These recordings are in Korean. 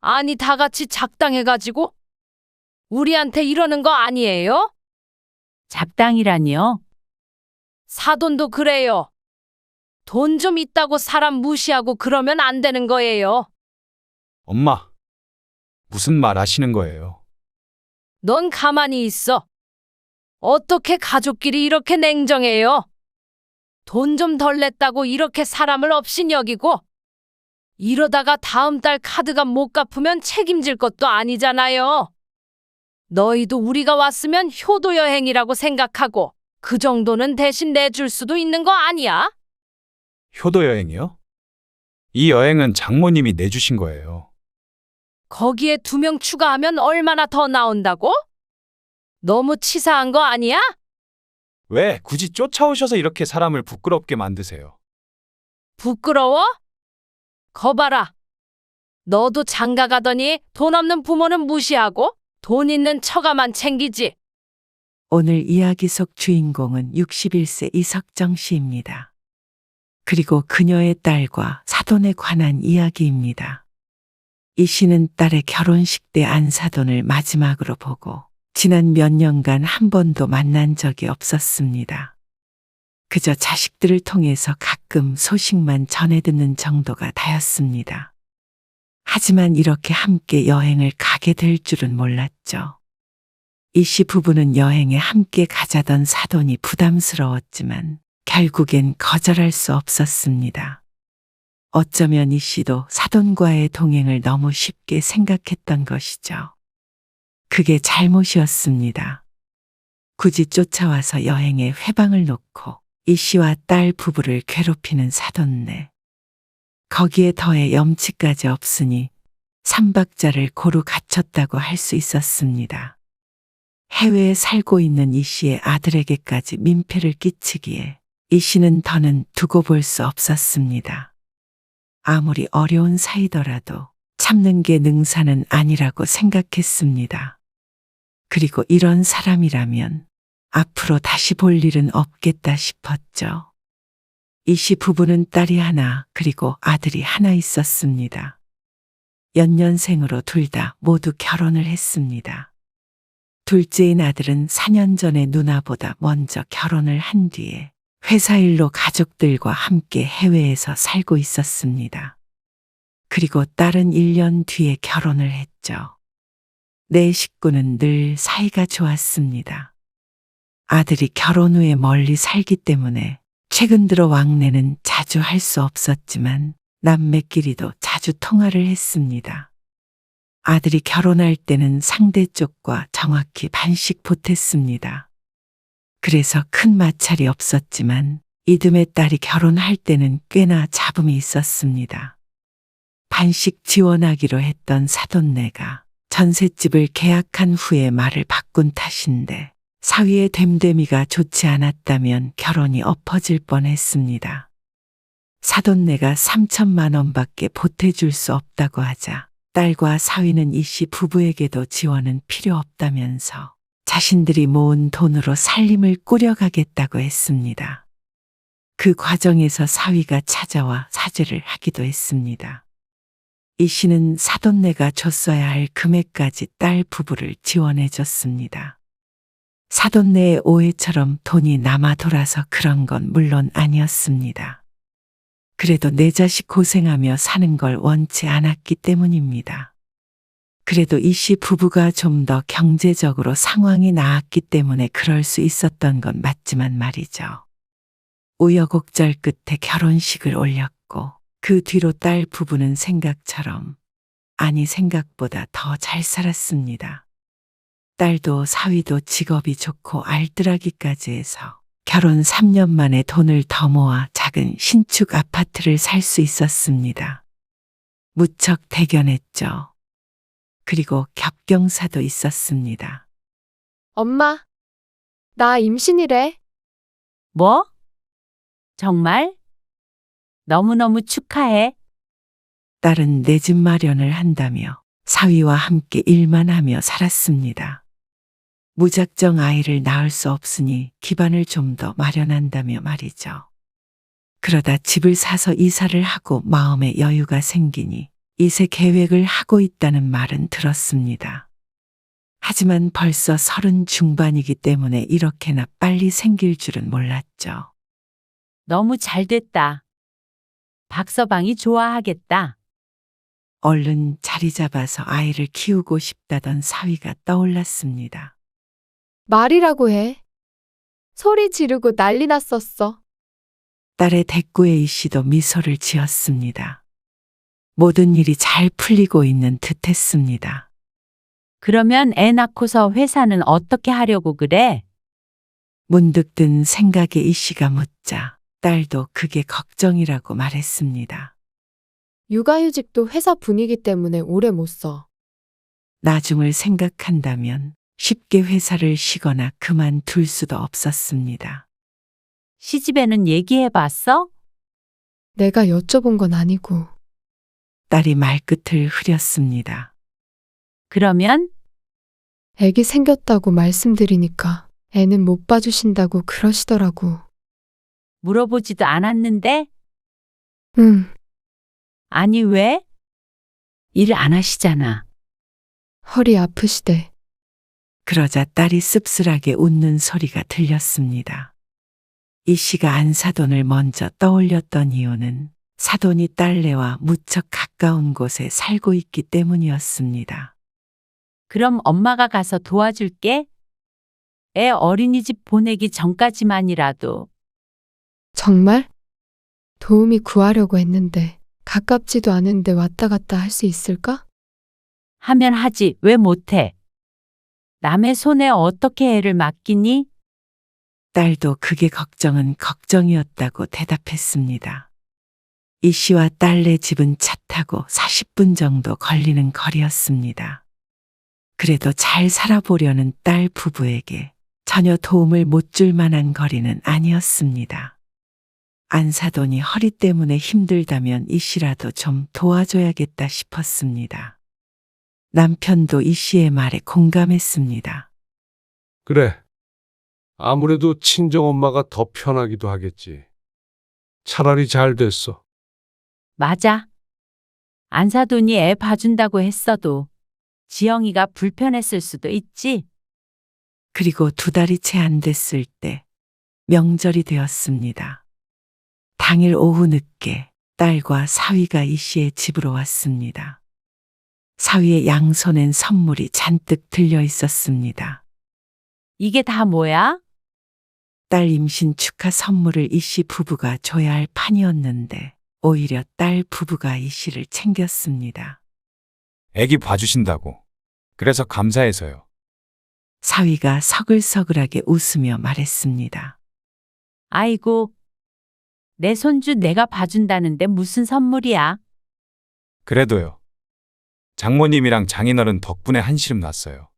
아니, 다 같이 작당해가지고 우리한테 이러는 거 아니에요? 잡당이라니요? 사돈도 그래요. 돈 좀 있다고 사람 무시하고 그러면 안 되는 거예요. 엄마, 무슨 말 하시는 거예요? 넌 가만히 있어. 어떻게 가족끼리 이렇게 냉정해요? 돈 좀 덜 냈다고 이렇게 사람을 업신여기고 이러다가 다음 달 카드가 못 갚으면 책임질 것도 아니잖아요. 너희도 우리가 왔으면 효도 여행이라고 생각하고 그 정도는 대신 내줄 수도 있는 거 아니야? 효도 여행이요? 이 여행은 장모님이 내주신 거예요. 거기에 2명 추가하면 얼마나 더 나온다고? 너무 치사한 거 아니야? 왜 굳이 쫓아오셔서 이렇게 사람을 부끄럽게 만드세요? 부끄러워? 거봐라. 너도 장가 가더니 돈 없는 부모는 무시하고 돈 있는 처가만 챙기지. 오늘 이야기 속 주인공은 61세 이석정 씨입니다. 그리고 그녀의 딸과 사돈에 관한 이야기입니다. 이 씨는 딸의 결혼식 때 안사돈을 마지막으로 보고 지난 몇 년간 한 번도 만난 적이 없었습니다. 그저 자식들을 통해서 가끔 소식만 전해 듣는 정도가 다였습니다. 하지만 이렇게 함께 여행을 가게 될 줄은 몰랐죠. 이 씨 부부는 여행에 함께 가자던 사돈이 부담스러웠지만 결국엔 거절할 수 없었습니다. 어쩌면 이 씨도 사돈과의 동행을 너무 쉽게 생각했던 것이죠. 그게 잘못이었습니다. 굳이 쫓아와서 여행에 회방을 놓고 이 씨와 딸 부부를 괴롭히는 사돈네. 거기에 더해 염치까지 없으니 삼박자를 고루 갖췄다고 할 수 있었습니다. 해외에 살고 있는 이 씨의 아들에게까지 민폐를 끼치기에 이 씨는 더는 두고 볼 수 없었습니다. 아무리 어려운 사이더라도 참는 게 능사는 아니라고 생각했습니다. 그리고 이런 사람이라면 앞으로 다시 볼 일은 없겠다 싶었죠. 이 씨 부부는 딸이 하나 그리고 아들이 하나 있었습니다. 연년생으로 둘 다 모두 결혼을 했습니다. 둘째인 아들은 4년 전에 누나보다 먼저 결혼을 한 뒤에 회사 일로 가족들과 함께 해외에서 살고 있었습니다. 그리고 딸은 1년 뒤에 결혼을 했죠. 내 식구는 늘 사이가 좋았습니다. 아들이 결혼 후에 멀리 살기 때문에 최근 들어 왕래는 자주 할 수 없었지만 남매끼리도 자주 통화를 했습니다. 아들이 결혼할 때는 상대 쪽과 정확히 반씩 보탰습니다. 그래서 큰 마찰이 없었지만 이듬해 딸이 결혼할 때는 꽤나 잡음이 있었습니다. 반씩 지원하기로 했던 사돈네가 전셋집을 계약한 후에 말을 바꾼 탓인데 사위의 됨됨이가 좋지 않았다면 결혼이 엎어질 뻔했습니다. 사돈네가 3천만 원밖에 보태줄 수 없다고 하자 딸과 사위는 이 씨 부부에게도 지원은 필요 없다면서 자신들이 모은 돈으로 살림을 꾸려가겠다고 했습니다. 그 과정에서 사위가 찾아와 사죄를 하기도 했습니다. 이 씨는 사돈네가 줬어야 할 금액까지 딸 부부를 지원해 줬습니다. 사돈네의 오해처럼 돈이 남아 돌아서 그런 건 물론 아니었습니다. 그래도 내 자식 고생하며 사는 걸 원치 않았기 때문입니다. 그래도 이 씨 부부가 좀 더 경제적으로 상황이 나았기 때문에 그럴 수 있었던 건 맞지만 말이죠. 우여곡절 끝에 결혼식을 올렸고 그 뒤로 딸 부부는 생각처럼, 아니 생각보다 더 잘 살았습니다. 딸도 사위도 직업이 좋고 알뜰하기까지 해서 결혼 3년 만에 돈을 더 모아 작은 신축 아파트를 살 수 있었습니다. 무척 대견했죠. 그리고 겹경사도 있었습니다. 엄마, 나 임신이래. 뭐? 정말? 너무너무 축하해. 딸은 내 집 마련을 한다며 사위와 함께 일만 하며 살았습니다. 무작정 아이를 낳을 수 없으니 기반을 좀 더 마련한다며 말이죠. 그러다 집을 사서 이사를 하고 마음의 여유가 생기니 이세 계획을 하고 있다는 말은 들었습니다. 하지만 벌써 30 중반이기 때문에 이렇게나 빨리 생길 줄은 몰랐죠. 너무 잘 됐다. 박서방이 좋아하겠다. 얼른 자리 잡아서 아이를 키우고 싶다던 사위가 떠올랐습니다. 말이라고 해. 소리 지르고 난리 났었어. 딸의 대꾸에 이 씨도 미소를 지었습니다. 모든 일이 잘 풀리고 있는 듯했습니다. 그러면 애 낳고서 회사는 어떻게 하려고 그래? 문득 든 생각에 이 씨가 묻자 딸도 그게 걱정이라고 말했습니다. 육아휴직도 회사 분위기 때문에 오래 못 써. 나중을 생각한다면 쉽게 회사를 쉬거나 그만둘 수도 없었습니다. 시집에는 얘기해 봤어? 내가 여쭤본 건 아니고. 딸이 말끝을 흐렸습니다. 그러면 애기 생겼다고 말씀드리니까 애는 못 봐주신다고 그러시더라고. 물어보지도 않았는데? 응, 아니 왜? 일 안 하시잖아. 허리 아프시대. 그러자 딸이 씁쓸하게 웃는 소리가 들렸습니다. 이 씨가 안사돈을 먼저 떠올렸던 이유는 사돈이 딸내와 무척 가까운 곳에 살고 있기 때문이었습니다. 그럼 엄마가 가서 도와줄게. 애 어린이집 보내기 전까지만이라도. 정말? 도움이 구하려고 했는데 가깝지도 않은데 왔다 갔다 할 수 있을까? 하면 하지 왜 못해? 남의 손에 어떻게 애를 맡기니? 딸도 그게 걱정은 걱정이었다고 대답했습니다. 이 씨와 딸네 집은 차 타고 40분 정도 걸리는 거리였습니다. 그래도 잘 살아보려는 딸 부부에게 전혀 도움을 못 줄 만한 거리는 아니었습니다. 안사돈이 허리 때문에 힘들다면 이 씨라도 좀 도와줘야겠다 싶었습니다. 남편도 이 씨의 말에 공감했습니다. 그래. 아무래도 친정엄마가 더 편하기도 하겠지. 차라리 잘 됐어. 맞아. 안사돈이 애 봐준다고 했어도 지영이가 불편했을 수도 있지. 그리고 2달이 채 안 됐을 때 명절이 되었습니다. 당일 오후 늦게 딸과 사위가 이 씨의 집으로 왔습니다. 사위의 양손엔 선물이 잔뜩 들려 있었습니다. 이게 다 뭐야? 딸 임신 축하 선물을 이 씨 부부가 줘야 할 판이었는데 오히려 딸 부부가 이 씨를 챙겼습니다. 애기 봐주신다고. 그래서 감사해서요. 사위가 서글서글하게 웃으며 말했습니다. 아이고, 내 손주 내가 봐준다는데 무슨 선물이야? 그래도요. 장모님이랑 장인어른 덕분에 한시름 났어요.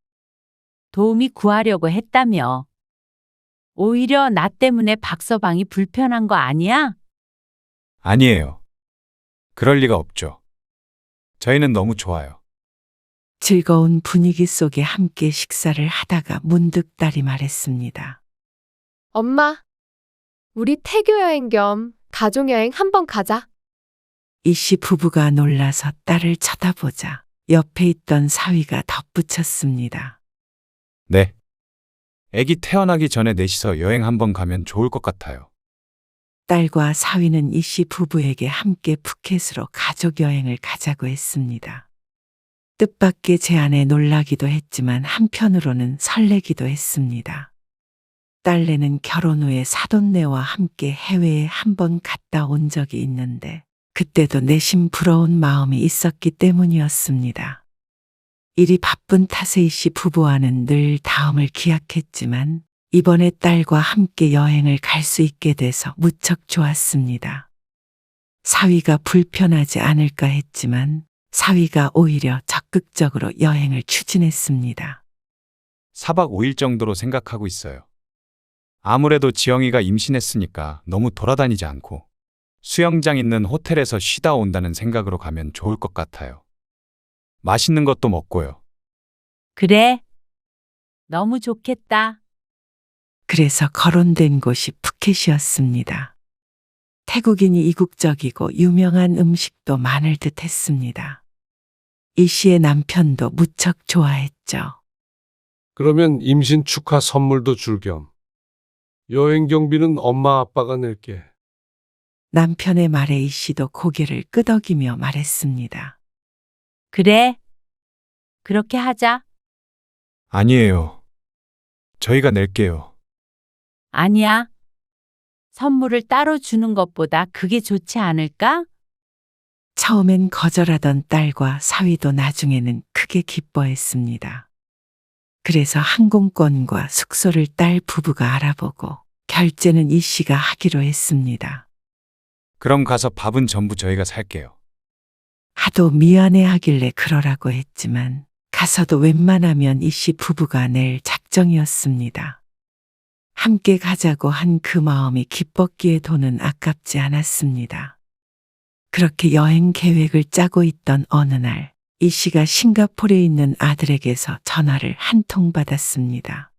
도움이 구하려고 했다며. 오히려 나 때문에 박서방이 불편한 거 아니야? 아니에요. 그럴 리가 없죠. 저희는 너무 좋아요. 즐거운 분위기 속에 함께 식사를 하다가 문득 딸이 말했습니다. 엄마, 우리 태교 여행 겸 가족 여행 한번 가자. 이 씨 부부가 놀라서 딸을 쳐다보자 옆에 있던 사위가 덧붙였습니다. 네. 애기 태어나기 전에 넷이서 여행 한번 가면 좋을 것 같아요. 딸과 사위는 이 씨 부부에게 함께 푸켓으로 가족 여행을 가자고 했습니다. 뜻밖의 제안에 놀라기도 했지만 한편으로는 설레기도 했습니다. 딸내는 결혼 후에 사돈네와 함께 해외에 한번 갔다 온 적이 있는데 그때도 내심 부러운 마음이 있었기 때문이었습니다. 일이 바쁜 탓에 이 씨 부부와는 늘 다음을 기약했지만 이번에 딸과 함께 여행을 갈 수 있게 돼서 무척 좋았습니다. 사위가 불편하지 않을까 했지만 사위가 오히려 적극적으로 여행을 추진했습니다. 4박 5일 정도로 생각하고 있어요. 아무래도 지영이가 임신했으니까 너무 돌아다니지 않고 수영장 있는 호텔에서 쉬다 온다는 생각으로 가면 좋을 것 같아요. 맛있는 것도 먹고요. 그래. 너무 좋겠다. 그래서 거론된 곳이 푸켓이었습니다. 태국인이 이국적이고 유명한 음식도 많을 듯 했습니다. 이 씨의 남편도 무척 좋아했죠. 그러면 임신 축하 선물도 줄 겸 여행 경비는 엄마 아빠가 낼게. 남편의 말에 이 씨도 고개를 끄덕이며 말했습니다. 그래. 그렇게 하자. 아니에요. 저희가 낼게요. 아니야. 선물을 따로 주는 것보다 그게 좋지 않을까? 처음엔 거절하던 딸과 사위도 나중에는 크게 기뻐했습니다. 그래서 항공권과 숙소를 딸 부부가 알아보고 결제는 이 씨가 하기로 했습니다. 그럼 가서 밥은 전부 저희가 살게요. 하도 미안해 하길래 그러라고 했지만 가서도 웬만하면 이 씨 부부가 낼 작정이었습니다. 함께 가자고 한 그 마음이 기뻤기에 돈은 아깝지 않았습니다. 그렇게 여행 계획을 짜고 있던 어느 날, 이 씨가 싱가포르에 있는 아들에게서 전화를 한 통 받았습니다.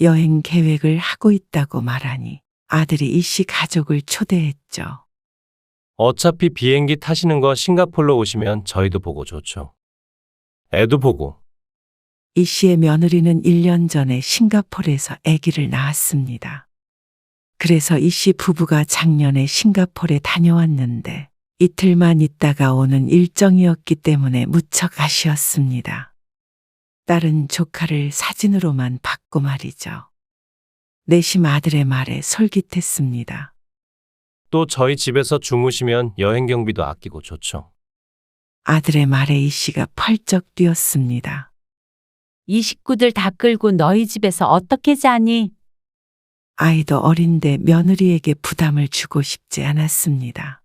여행 계획을 하고 있다고 말하니 아들이 이 씨 가족을 초대했죠. 어차피 비행기 타시는 거 싱가폴로 오시면 저희도 보고 좋죠. 애도 보고. 이 씨의 며느리는 1년 전에 싱가포르에서 아기를 낳았습니다. 그래서 이 씨 부부가 작년에 싱가포르에 다녀왔는데 이틀만 있다가 오는 일정이었기 때문에 무척 아쉬웠습니다. 딸은 조카를 사진으로만 봤고 말이죠. 내심 아들의 말에 솔깃했습니다. 또 저희 집에서 주무시면 여행 경비도 아끼고 좋죠. 아들의 말에 이 씨가 펄쩍 뛰었습니다. 이 식구들 다 끌고 너희 집에서 어떻게 자니? 아이도 어린데 며느리에게 부담을 주고 싶지 않았습니다.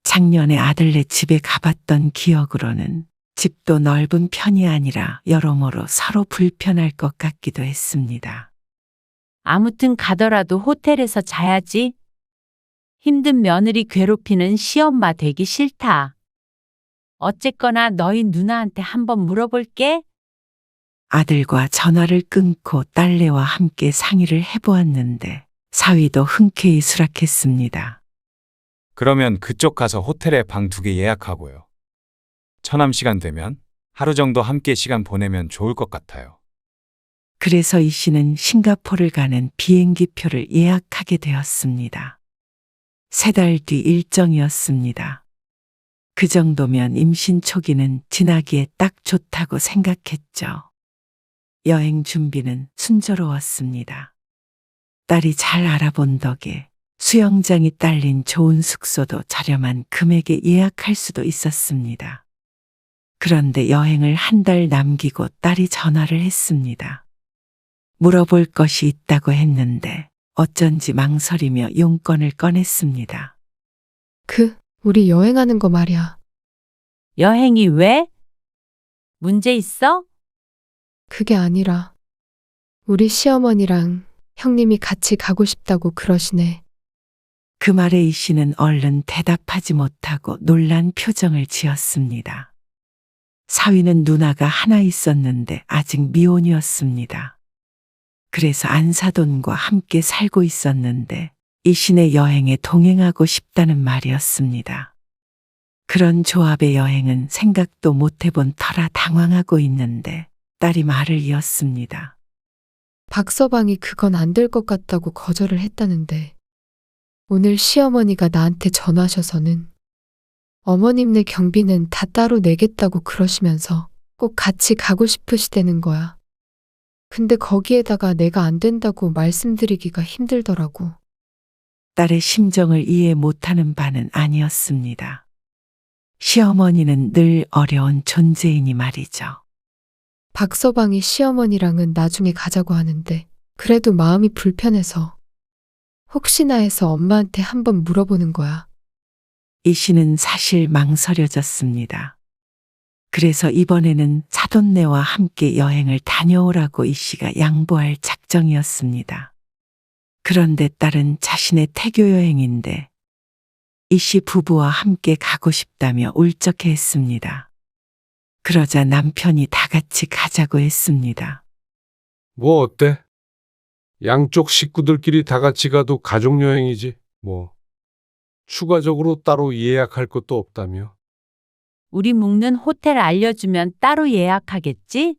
작년에 아들네 집에 가봤던 기억으로는 집도 넓은 편이 아니라 여러모로 서로 불편할 것 같기도 했습니다. 아무튼 가더라도 호텔에서 자야지. 힘든 며느리 괴롭히는 시엄마 되기 싫다. 어쨌거나 너희 누나한테 한번 물어볼게. 아들과 전화를 끊고 딸내와 함께 상의를 해보았는데 사위도 흔쾌히 수락했습니다. 그러면 그쪽 가서 호텔에 방 2개 예약하고요. 처남 시간 되면 하루 정도 함께 시간 보내면 좋을 것 같아요. 그래서 이 씨는 싱가포르를 가는 비행기표를 예약하게 되었습니다. 3달 뒤 일정이었습니다. 그 정도면 임신 초기는 지나기에 딱 좋다고 생각했죠. 여행 준비는 순조로웠습니다. 딸이 잘 알아본 덕에 수영장이 딸린 좋은 숙소도 저렴한 금액에 예약할 수도 있었습니다. 그런데 여행을 한 달 남기고 딸이 전화를 했습니다. 물어볼 것이 있다고 했는데 어쩐지 망설이며 용건을 꺼냈습니다. 우리 여행하는 거 말이야. 여행이 왜? 문제 있어? 그게 아니라 우리 시어머니랑 형님이 같이 가고 싶다고 그러시네. 그 말에 이 씨는 얼른 대답하지 못하고 놀란 표정을 지었습니다. 사위는 누나가 하나 있었는데 아직 미혼이었습니다. 그래서 안사돈과 함께 살고 있었는데 이 씨네 여행에 동행하고 싶다는 말이었습니다. 그런 조합의 여행은 생각도 못 해본 터라 당황하고 있는데 딸이 말을 이었습니다. 박서방이 그건 안 될 것 같다고 거절을 했다는데 오늘 시어머니가 나한테 전화하셔서는 어머님네 경비는 다 따로 내겠다고 그러시면서 꼭 같이 가고 싶으시다는 거야. 근데 거기에다가 내가 안 된다고 말씀드리기가 힘들더라고. 딸의 심정을 이해 못하는 바는 아니었습니다. 시어머니는 늘 어려운 존재이니 말이죠. 박서방이 시어머니랑은 나중에 가자고 하는데 그래도 마음이 불편해서 혹시나 해서 엄마한테 한번 물어보는 거야. 이 씨는 사실 망설여졌습니다. 그래서 이번에는 사돈네와 함께 여행을 다녀오라고 이 씨가 양보할 작정이었습니다. 그런데 딸은 자신의 태교 여행인데 이 씨 부부와 함께 가고 싶다며 울적해했습니다. 그러자 남편이 다 같이 가자고 했습니다. 뭐 어때? 양쪽 식구들끼리 다 같이 가도 가족 여행이지. 뭐 추가적으로 따로 예약할 것도 없다며. 우리 묵는 호텔 알려주면 따로 예약하겠지?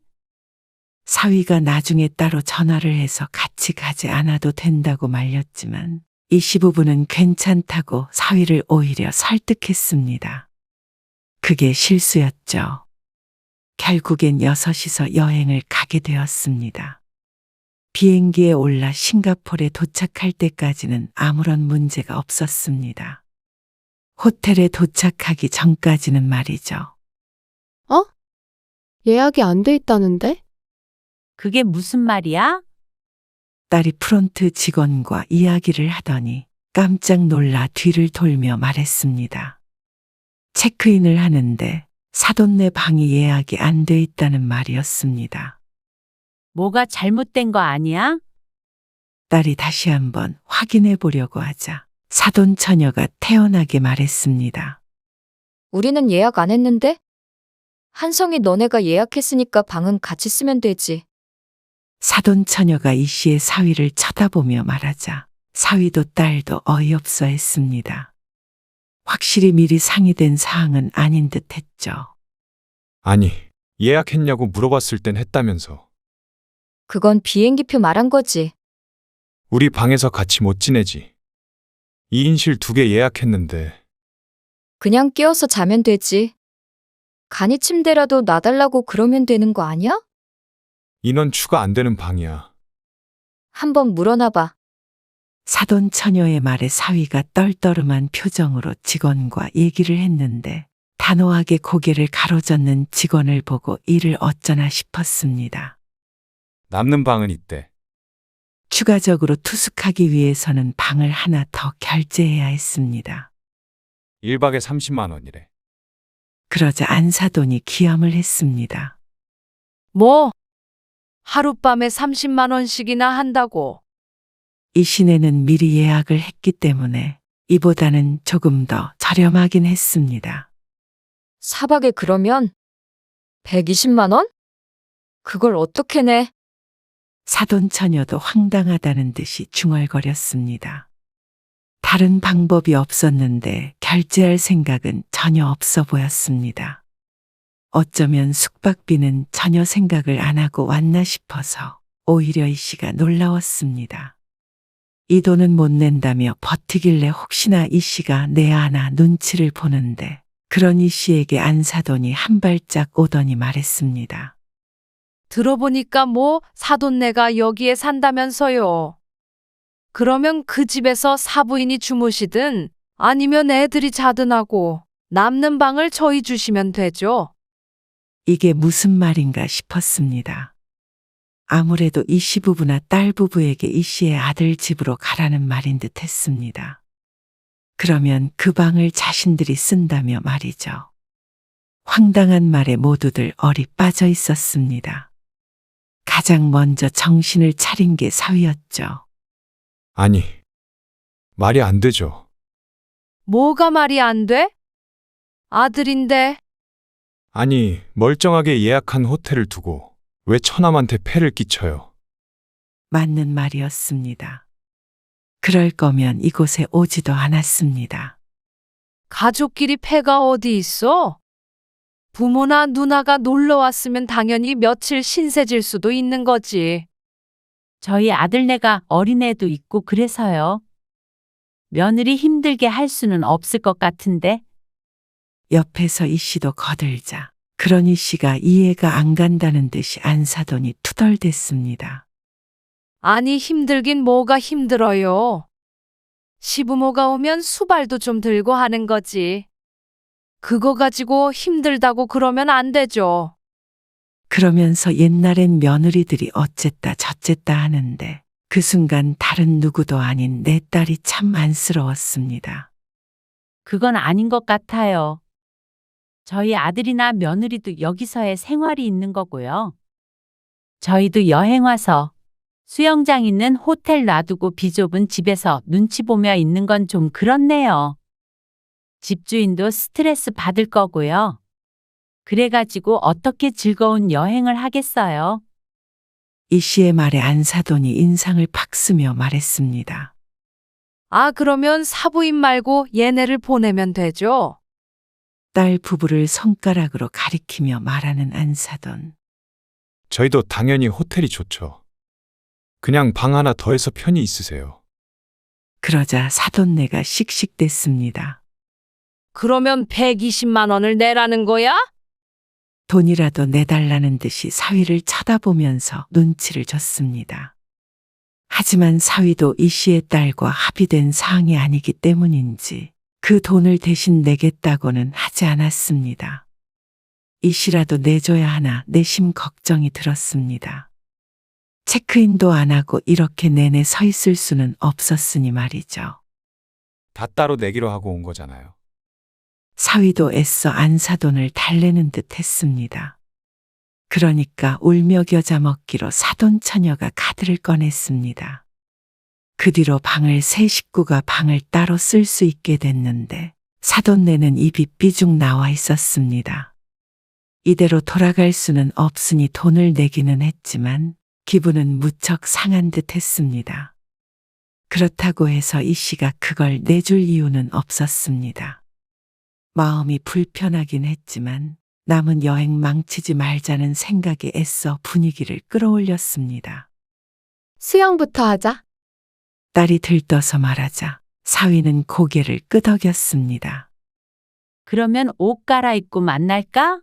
사위가 나중에 따로 전화를 해서 같이 가지 않아도 된다고 말렸지만 이 시부부는 괜찮다고 사위를 오히려 설득했습니다. 그게 실수였죠. 결국엔 여섯이서 여행을 가게 되었습니다. 비행기에 올라 싱가포르에 도착할 때까지는 아무런 문제가 없었습니다. 호텔에 도착하기 전까지는 말이죠. 예약이 안 돼 있다는데? 그게 무슨 말이야? 딸이 프론트 직원과 이야기를 하더니 깜짝 놀라 뒤를 돌며 말했습니다. 체크인을 하는데 사돈네 방이 예약이 안 돼 있다는 말이었습니다. 뭐가 잘못된 거 아니야? 딸이 다시 한번 확인해 보려고 하자 사돈 처녀가 태연하게 말했습니다. 우리는 예약 안 했는데? 한성이 너네가 예약했으니까 방은 같이 쓰면 되지. 사돈 처녀가 이 씨의 사위를 쳐다보며 말하자 사위도 딸도 어이없어 했습니다. 확실히 미리 상의된 사항은 아닌 듯 했죠. 아니, 예약했냐고 물어봤을 땐 했다면서. 그건 비행기표 말한 거지. 우리 방에서 같이 못 지내지. 2인실 2개 예약했는데. 그냥 끼워서 자면 되지. 간이 침대라도 놔달라고 그러면 되는 거 아니야? 인원 추가 안 되는 방이야. 한번 물어놔봐. 사돈 처녀의 말에 사위가 떨떠름한 표정으로 직원과 얘기를 했는데 단호하게 고개를 가로젓는 직원을 보고 이를 어쩌나 싶었습니다. 남는 방은 있대. 추가적으로 투숙하기 위해서는 방을 하나 더 결제해야 했습니다. 1박에 30만 원이래. 그러자 안사돈이 기함을 했습니다. 뭐? 하룻밤에 30만 원씩이나 한다고. 이 시내는 미리 예약을 했기 때문에 이보다는 조금 더 저렴하긴 했습니다. 4박에 그러면 120만 원? 그걸 어떻게 내? 사돈 처녀도 황당하다는 듯이 중얼거렸습니다. 다른 방법이 없었는데 결제할 생각은 전혀 없어 보였습니다. 어쩌면 숙박비는 전혀 생각을 안 하고 왔나 싶어서 오히려 이 씨가 놀라웠습니다. 이 돈은 못 낸다며 버티길래 혹시나 이 씨가 내야 하나 눈치를 보는데 그런 이 씨에게 안사돈이 한 발짝 오더니 말했습니다. 들어보니까 뭐 사돈네가 여기에 산다면서요. 그러면 그 집에서 사부인이 주무시든 아니면 애들이 자든 하고 남는 방을 저희 주시면 되죠. 이게 무슨 말인가 싶었습니다. 아무래도 이 씨 부부나 딸 부부에게 이 씨의 아들 집으로 가라는 말인 듯 했습니다. 그러면 그 방을 자신들이 쓴다며 말이죠. 황당한 말에 모두들 얼이 빠져 있었습니다. 가장 먼저 정신을 차린 게 사위였죠. 아니, 말이 안 되죠. 뭐가 말이 안 돼? 아들인데. 아니, 멀쩡하게 예약한 호텔을 두고 왜 처남한테 폐를 끼쳐요? 맞는 말이었습니다. 그럴 거면 이곳에 오지도 않았습니다. 가족끼리 패가 어디 있어? 부모나 누나가 놀러 왔으면 당연히 며칠 신세질 수도 있는 거지. 저희 아들네가 어린애도 있고 그래서요. 며느리 힘들게 할 수는 없을 것 같은데. 옆에서 이 씨도 거들자 그런 이 씨가 이해가 안 간다는 듯이 안사돈이 투덜댔습니다. 아니 힘들긴 뭐가 힘들어요. 시부모가 오면 수발도 좀 들고 하는 거지. 그거 가지고 힘들다고 그러면 안 되죠. 그러면서 옛날엔 며느리들이 어쨌다 저쨌다 하는데 그 순간 다른 누구도 아닌 내 딸이 참 안쓰러웠습니다. 그건 아닌 것 같아요. 저희 아들이나 며느리도 여기서의 생활이 있는 거고요. 저희도 여행 와서 수영장 있는 호텔 놔두고 비좁은 집에서 눈치 보며 있는 건 좀 그렇네요. 집주인도 스트레스 받을 거고요. 그래가지고 어떻게 즐거운 여행을 하겠어요? 이 씨의 말에 안사돈이 인상을 팍 쓰며 말했습니다. 아, 그러면 사부인 말고 얘네를 보내면 되죠. 딸 부부를 손가락으로 가리키며 말하는 안사돈. 저희도 당연히 호텔이 좋죠. 그냥 방 하나 더해서 편히 있으세요. 그러자 사돈네가 씩씩댔습니다. 그러면 120만 원을 내라는 거야? 돈이라도 내달라는 듯이 사위를 쳐다보면서 눈치를 줬습니다. 하지만 사위도 이 씨의 딸과 합의된 사항이 아니기 때문인지 그 돈을 대신 내겠다고는 하지 않았습니다. 이 씨라도 내줘야 하나 내심 걱정이 들었습니다. 체크인도 안 하고 이렇게 내내 서 있을 수는 없었으니 말이죠. 다 따로 내기로 하고 온 거잖아요. 사위도 애써 안사돈을 달래는 듯 했습니다. 그러니까 울며 겨자 먹기로 사돈 처녀가 카드를 꺼냈습니다. 그 뒤로 방을 세 식구가 방을 따로 쓸 수 있게 됐는데 사돈네는 입이 삐죽 나와 있었습니다. 이대로 돌아갈 수는 없으니 돈을 내기는 했지만 기분은 무척 상한 듯 했습니다. 그렇다고 해서 이 씨가 그걸 내줄 이유는 없었습니다. 마음이 불편하긴 했지만 남은 여행 망치지 말자는 생각에 애써 분위기를 끌어올렸습니다. 수영부터 하자. 딸이 들떠서 말하자 사위는 고개를 끄덕였습니다. 그러면 옷 갈아입고 만날까?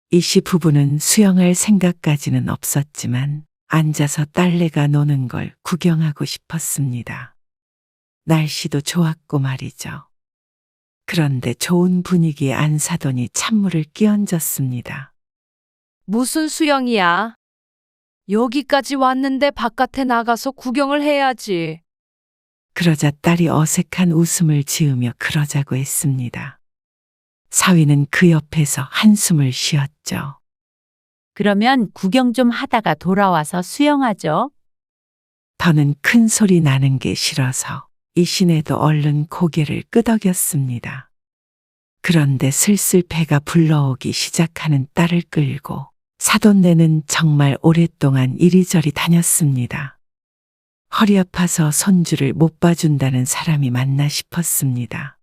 이 씨 부부는 수영할 생각까지는 없었지만 앉아서 딸내가 노는 걸 구경하고 싶었습니다. 날씨도 좋았고 말이죠. 그런데 좋은 분위기에 안사돈이 찬물을 끼얹었습니다. 무슨 수영이야? 여기까지 왔는데 바깥에 나가서 구경을 해야지. 그러자 딸이 어색한 웃음을 지으며 그러자고 했습니다. 사위는 그 옆에서 한숨을 쉬었죠. 그러면 구경 좀 하다가 돌아와서 수영하죠. 더는 큰 소리 나는 게 싫어서 이 시내도 얼른 고개를 끄덕였습니다. 그런데 슬슬 배가 불러오기 시작하는 딸을 끌고 사돈네는 정말 오랫동안 이리저리 다녔습니다. 허리 아파서 손주를 못 봐준다는 사람이 맞나 싶었습니다.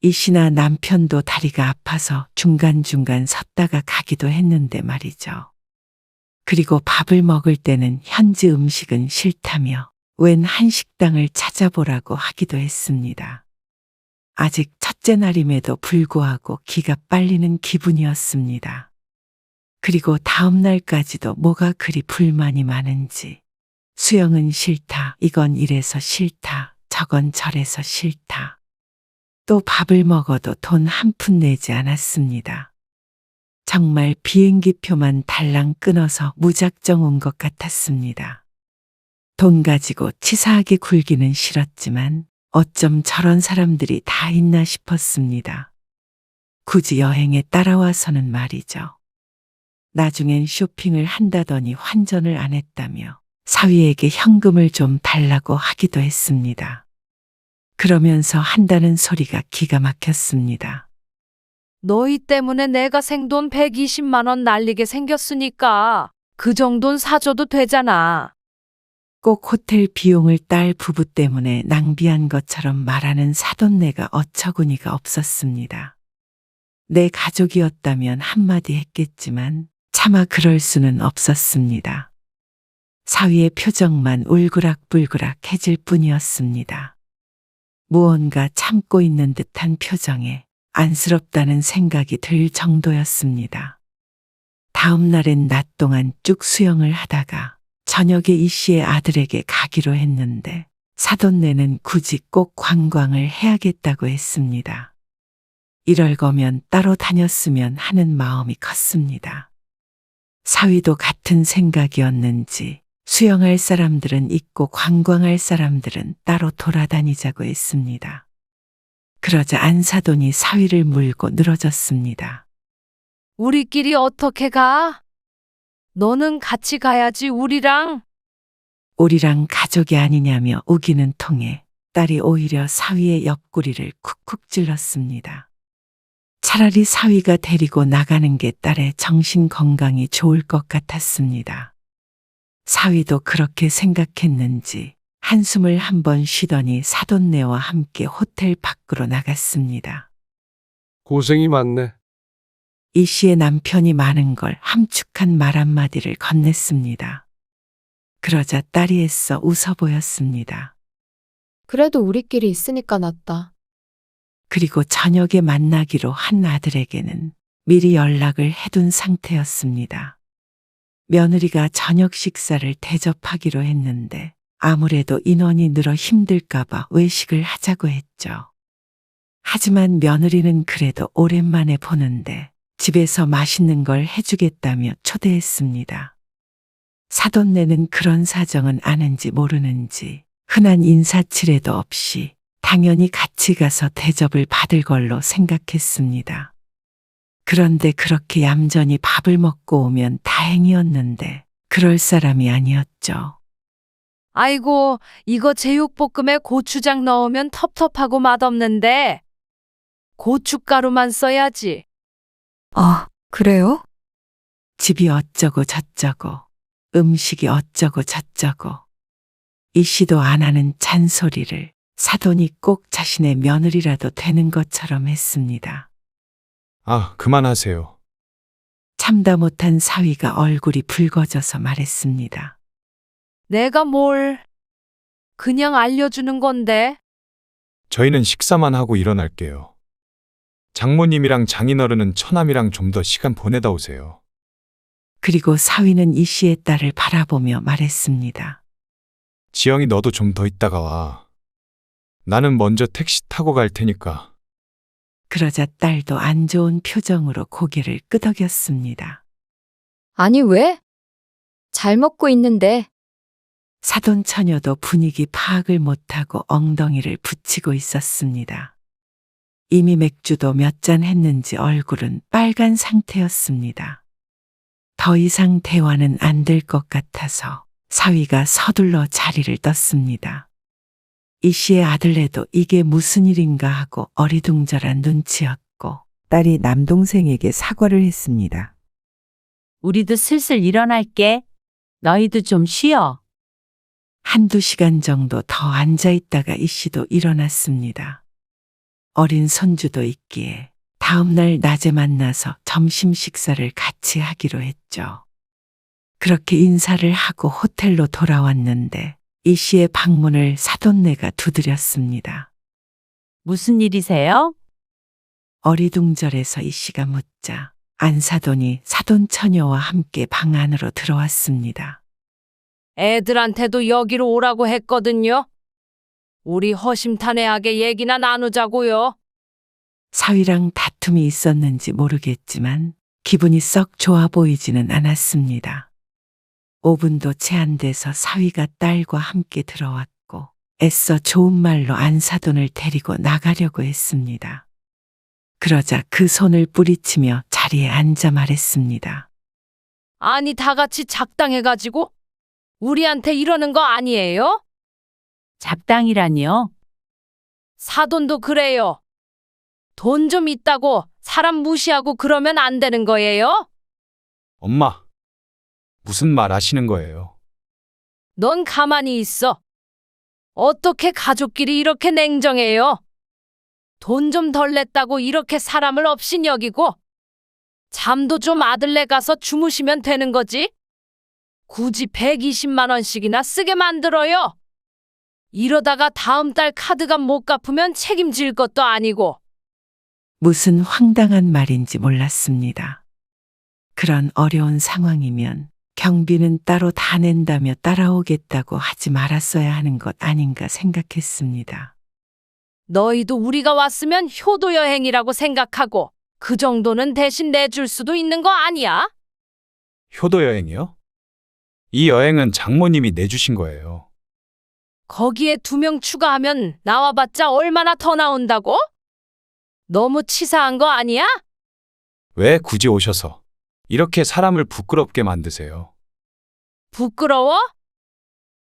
이 씨나 남편도 다리가 아파서 중간중간 섰다가 가기도 했는데 말이죠. 그리고 밥을 먹을 때는 현지 음식은 싫다며 웬 한식당을 찾아보라고 하기도 했습니다. 아직 첫째 날임에도 불구하고 기가 빨리는 기분이었습니다. 그리고 다음 날까지도 뭐가 그리 불만이 많은지 수영은 싫다, 이건 이래서 싫다, 저건 저래서 싫다. 또 밥을 먹어도 돈 한 푼 내지 않았습니다. 정말 비행기표만 달랑 끊어서 무작정 온 것 같았습니다. 돈 가지고 치사하게 굴기는 싫었지만 어쩜 저런 사람들이 다 있나 싶었습니다. 굳이 여행에 따라와서는 말이죠. 나중엔 쇼핑을 한다더니 환전을 안 했다며 사위에게 현금을 좀 달라고 하기도 했습니다. 그러면서 한다는 소리가 기가 막혔습니다. 너희 때문에 내가 생돈 120만 원 날리게 생겼으니까 그 정도는 사줘도 되잖아. 꼭 호텔 비용을 딸 부부 때문에 낭비한 것처럼 말하는 사돈네가 어처구니가 없었습니다. 내 가족이었다면 한마디 했겠지만 차마 그럴 수는 없었습니다. 사위의 표정만 울그락불그락해질 뿐이었습니다. 무언가 참고 있는 듯한 표정에 안쓰럽다는 생각이 들 정도였습니다. 다음 날엔 낮 동안 쭉 수영을 하다가 저녁에 이 씨의 아들에게 가기로 했는데 사돈네는 굳이 꼭 관광을 해야겠다고 했습니다. 이럴 거면 따로 다녔으면 하는 마음이 컸습니다. 사위도 같은 생각이었는지 수영할 사람들은 있고 관광할 사람들은 따로 돌아다니자고 했습니다. 그러자 안사돈이 사위를 물고 늘어졌습니다. 우리끼리 어떻게 가? 너는 같이 가야지 우리랑. 우리랑 가족이 아니냐며 우기는 통에 딸이 오히려 사위의 옆구리를 쿡쿡 찔렀습니다. 차라리 사위가 데리고 나가는 게 딸의 정신 건강이 좋을 것 같았습니다. 사위도 그렇게 생각했는지 한숨을 한번 쉬더니 사돈네와 함께 호텔 밖으로 나갔습니다. 고생이 많네. 이 씨의 남편이 많은 걸 함축한 말 한마디를 건넸습니다. 그러자 딸이 애써 웃어 보였습니다. 그래도 우리끼리 있으니까 낫다. 그리고 저녁에 만나기로 한 아들에게는 미리 연락을 해둔 상태였습니다. 며느리가 저녁 식사를 대접하기로 했는데 아무래도 인원이 늘어 힘들까봐 외식을 하자고 했죠. 하지만 며느리는 그래도 오랜만에 보는데 집에서 맛있는 걸 해주겠다며 초대했습니다. 사돈네는 그런 사정은 아는지 모르는지 흔한 인사치레도 없이 당연히 같이 가서 대접을 받을 걸로 생각했습니다. 그런데 그렇게 얌전히 밥을 먹고 오면 다행이었는데 그럴 사람이 아니었죠. 아이고, 이거 제육볶음에 고추장 넣으면 텁텁하고 맛없는데 고춧가루만 써야지. 아, 그래요? 집이 어쩌고 저쩌고, 음식이 어쩌고 저쩌고. 이 씨도 안 하는 잔소리를 사돈이 꼭 자신의 며느리라도 되는 것처럼 했습니다. 아, 그만하세요. 참다 못한 사위가 얼굴이 붉어져서 말했습니다. 내가 뭘 그냥 알려주는 건데. 저희는 식사만 하고 일어날게요. 장모님이랑 장인어른은 처남이랑 좀 더 시간 보내다 오세요. 그리고 사위는 이 씨의 딸을 바라보며 말했습니다. 지영이 너도 좀 더 있다가 와. 나는 먼저 택시 타고 갈 테니까. 그러자 딸도 안 좋은 표정으로 고개를 끄덕였습니다. 아니, 왜? 잘 먹고 있는데. 사돈 처녀도 분위기 파악을 못하고 엉덩이를 붙이고 있었습니다. 이미 맥주도 몇 잔 했는지 얼굴은 빨간 상태였습니다. 더 이상 대화는 안 될 것 같아서 사위가 서둘러 자리를 떴습니다. 이 씨의 아들네도 이게 무슨 일인가 하고 어리둥절한 눈치였고 딸이 남동생에게 사과를 했습니다. 우리도 슬슬 일어날게. 너희도 좀 쉬어. 한두 시간 정도 더 앉아 있다가 이 씨도 일어났습니다. 어린 손주도 있기에 다음날 낮에 만나서 점심 식사를 같이 하기로 했죠. 그렇게 인사를 하고 호텔로 돌아왔는데 이 씨의 방문을 사돈네가 두드렸습니다. 무슨 일이세요? 어리둥절해서 이 씨가 묻자 안사돈이 사돈 처녀와 함께 방 안으로 들어왔습니다. 애들한테도 여기로 오라고 했거든요. 우리 허심탄회하게 얘기나 나누자고요. 사위랑 다툼이 있었는지 모르겠지만 기분이 썩 좋아 보이지는 않았습니다. 5분도 채 안 돼서 사위가 딸과 함께 들어왔고 애써 좋은 말로 안사돈을 데리고 나가려고 했습니다. 그러자 그 손을 뿌리치며 자리에 앉아 말했습니다. 아니, 다 같이 작당해가지고 우리한테 이러는 거 아니에요? 작당이라니요? 사돈도 그래요. 돈 좀 있다고 사람 무시하고 그러면 안 되는 거예요? 엄마, 무슨 말 하시는 거예요? 넌 가만히 있어. 어떻게 가족끼리 이렇게 냉정해요? 돈 좀 덜 냈다고 이렇게 사람을 업신여기고 잠도 좀 아들네 가서 주무시면 되는 거지? 굳이 120만 원씩이나 쓰게 만들어요. 이러다가 다음 달 카드값 못 갚으면 책임질 것도 아니고. 무슨 황당한 말인지 몰랐습니다. 그런 어려운 상황이면 경비는 따로 다 낸다며 따라오겠다고 하지 말았어야 하는 것 아닌가 생각했습니다. 너희도 우리가 왔으면 효도 여행이라고 생각하고 그 정도는 대신 내줄 수도 있는 거 아니야? 효도 여행이요? 이 여행은 장모님이 내주신 거예요. 거기에 2명 추가하면 나와봤자 얼마나 더 나온다고? 너무 치사한 거 아니야? 왜 굳이 오셔서 이렇게 사람을 부끄럽게 만드세요? 부끄러워?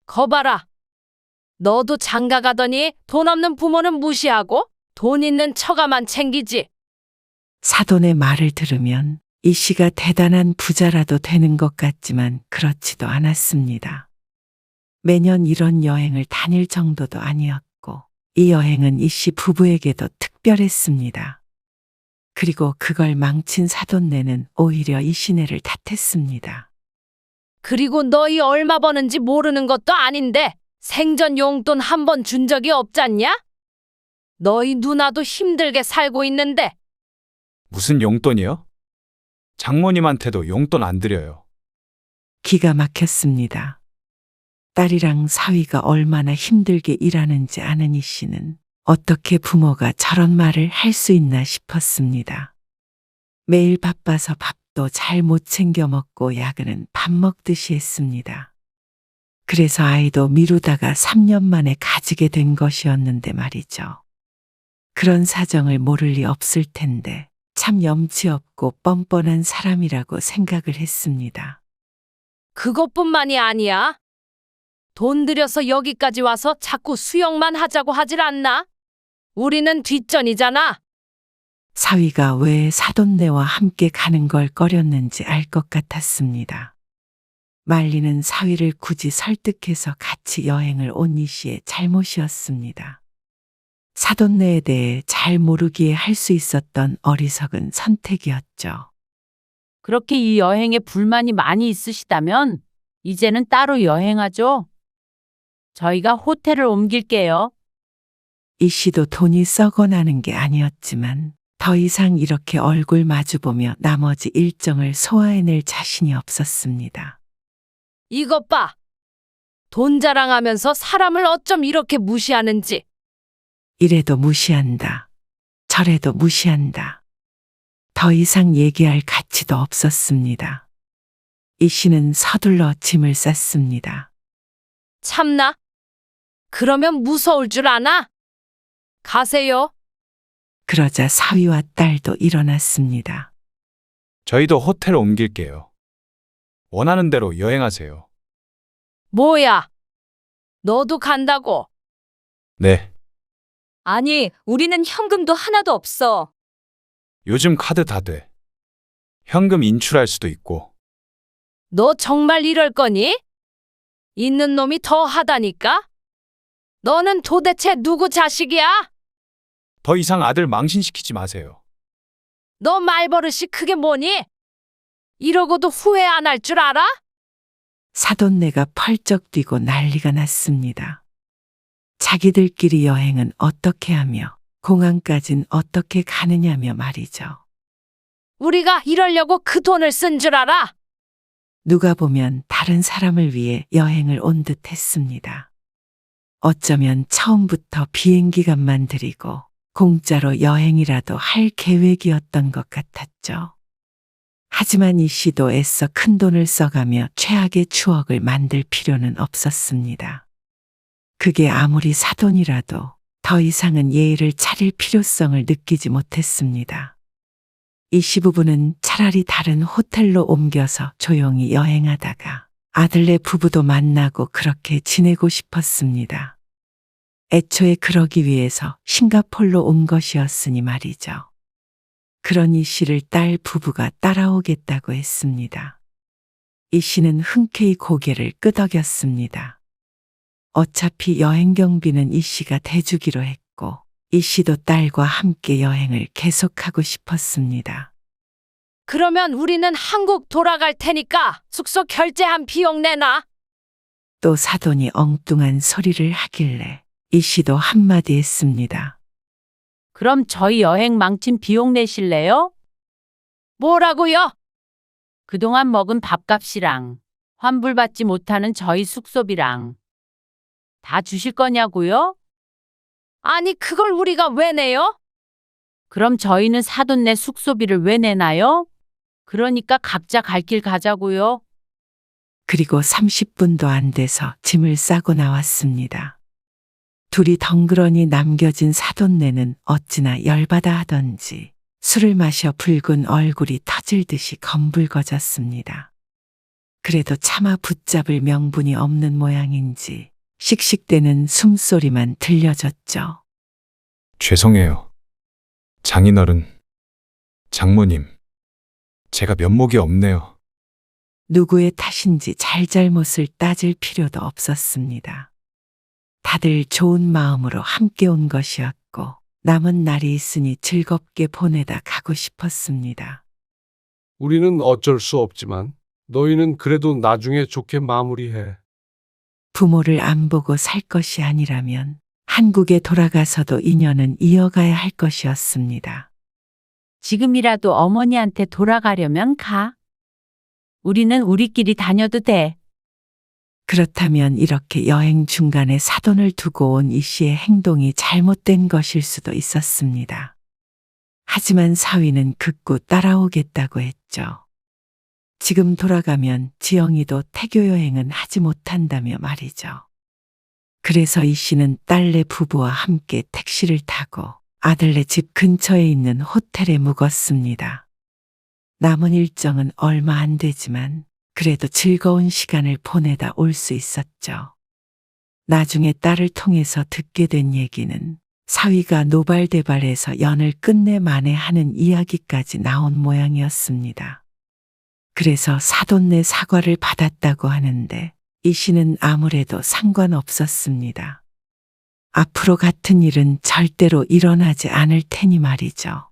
거봐라. 너도 장가 가더니 돈 없는 부모는 무시하고 돈 있는 처가만 챙기지. 사돈의 말을 들으면 이 씨가 대단한 부자라도 되는 것 같지만 그렇지도 않았습니다. 매년 이런 여행을 다닐 정도도 아니었고 이 여행은 이 씨 부부에게도 특별했습니다. 그리고 그걸 망친 사돈네는 오히려 이시네를 탓했습니다. 그리고 너희 얼마 버는지 모르는 것도 아닌데 생전 용돈 한 번 준 적이 없잖냐? 너희 누나도 힘들게 살고 있는데 무슨 용돈이요? 장모님한테도 용돈 안 드려요. 기가 막혔습니다. 딸이랑 사위가 얼마나 힘들게 일하는지 아는 이 씨는 어떻게 부모가 저런 말을 할 수 있나 싶었습니다. 매일 바빠서 밥도 잘 못 챙겨 먹고 야근은 밥 먹듯이 했습니다. 그래서 아이도 미루다가 3년 만에 가지게 된 것이었는데 말이죠. 그런 사정을 모를 리 없을 텐데 참 염치 없고 뻔뻔한 사람이라고 생각을 했습니다. 그것뿐만이 아니야. 돈 들여서 여기까지 와서 자꾸 수영만 하자고 하질 않나? 우리는 뒷전이잖아. 사위가 왜 사돈네와 함께 가는 걸 꺼렸는지 알 것 같았습니다. 말리는 사위를 굳이 설득해서 같이 여행을 온 이 씨의 잘못이었습니다. 사돈네에 대해 잘 모르기에 할 수 있었던 어리석은 선택이었죠. 그렇게 이 여행에 불만이 많이 있으시다면 이제는 따로 여행하죠. 저희가 호텔을 옮길게요. 이 씨도 돈이 썩어나는 게 아니었지만 더 이상 이렇게 얼굴 마주보며 나머지 일정을 소화해낼 자신이 없었습니다. 이것 봐. 돈 자랑하면서 사람을 어쩜 이렇게 무시하는지. 이래도 무시한다. 저래도 무시한다. 더 이상 얘기할 가치도 없었습니다. 이 씨는 서둘러 짐을 쌌습니다. 참나. 그러면 무서울 줄 아나? 가세요. 그러자 사위와 딸도 일어났습니다. 저희도 호텔 옮길게요. 원하는 대로 여행하세요. 뭐야? 너도 간다고? 네. 아니, 우리는 현금도 하나도 없어. 요즘 카드 다 돼. 현금 인출할 수도 있고. 너 정말 이럴 거니? 있는 놈이 더 하다니까? 너는 도대체 누구 자식이야? 더 이상 아들 망신시키지 마세요. 너 말버릇이 그게 뭐니? 이러고도 후회 안 할 줄 알아? 사돈네가 펄쩍 뛰고 난리가 났습니다. 자기들끼리 여행은 어떻게 하며 공항까진 어떻게 가느냐며 말이죠. 우리가 이러려고 그 돈을 쓴 줄 알아? 누가 보면 다른 사람을 위해 여행을 온 듯 했습니다. 어쩌면 처음부터 비행기값만 들이고 공짜로 여행이라도 할 계획이었던 것 같았죠. 하지만 이 씨도 애써 큰 돈을 써가며 최악의 추억을 만들 필요는 없었습니다. 그게 아무리 사돈이라도 더 이상은 예의를 차릴 필요성을 느끼지 못했습니다. 이 씨 부부는 차라리 다른 호텔로 옮겨서 조용히 여행하다가 아들네 부부도 만나고 그렇게 지내고 싶었습니다. 애초에 그러기 위해서 싱가폴로 온 것이었으니 말이죠. 그런 이 씨를 딸 부부가 따라오겠다고 했습니다. 이 씨는 흔쾌히 고개를 끄덕였습니다. 어차피 여행 경비는 이 씨가 대주기로 했고 이 씨도 딸과 함께 여행을 계속하고 싶었습니다. 그러면 우리는 한국 돌아갈 테니까 숙소 결제한 비용 내놔. 또 사돈이 엉뚱한 소리를 하길래 이 씨도 한마디 했습니다. 그럼 저희 여행 망친 비용 내실래요? 뭐라고요? 그동안 먹은 밥값이랑 환불받지 못하는 저희 숙소비랑 다 주실 거냐고요? 아니 그걸 우리가 왜 내요? 그럼 저희는 사돈네 숙소비를 왜 내나요? 그러니까 각자 갈 길 가자고요. 그리고 30분도 안 돼서 짐을 싸고 나왔습니다. 둘이 덩그러니 남겨진 사돈네는 어찌나 열받아 하던지 술을 마셔 붉은 얼굴이 터질 듯이 검붉어졌습니다. 그래도 차마 붙잡을 명분이 없는 모양인지 씩씩대는 숨소리만 들려졌죠. 죄송해요. 장인어른, 장모님, 제가 면목이 없네요. 누구의 탓인지 잘잘못을 따질 필요도 없었습니다. 다들 좋은 마음으로 함께 온 것이었고 남은 날이 있으니 즐겁게 보내다 가고 싶었습니다. 우리는 어쩔 수 없지만 너희는 그래도 나중에 좋게 마무리해. 부모를 안 보고 살 것이 아니라면 한국에 돌아가서도 인연은 이어가야 할 것이었습니다. 지금이라도 어머니한테 돌아가려면 가. 우리는 우리끼리 다녀도 돼. 그렇다면 이렇게 여행 중간에 사돈을 두고 온 이 씨의 행동이 잘못된 것일 수도 있었습니다. 하지만 사위는 극구 따라오겠다고 했죠. 지금 돌아가면 지영이도 태교 여행은 하지 못한다며 말이죠. 그래서 이 씨는 딸네 부부와 함께 택시를 타고 아들네 집 근처에 있는 호텔에 묵었습니다. 남은 일정은 얼마 안 되지만 그래도 즐거운 시간을 보내다 올 수 있었죠. 나중에 딸을 통해서 듣게 된 얘기는 사위가 노발대발해서 연을 끝내 만회하는 이야기까지 나온 모양이었습니다. 그래서 사돈네 사과를 받았다고 하는데 이 씨는 아무래도 상관없었습니다. 앞으로 같은 일은 절대로 일어나지 않을 테니 말이죠.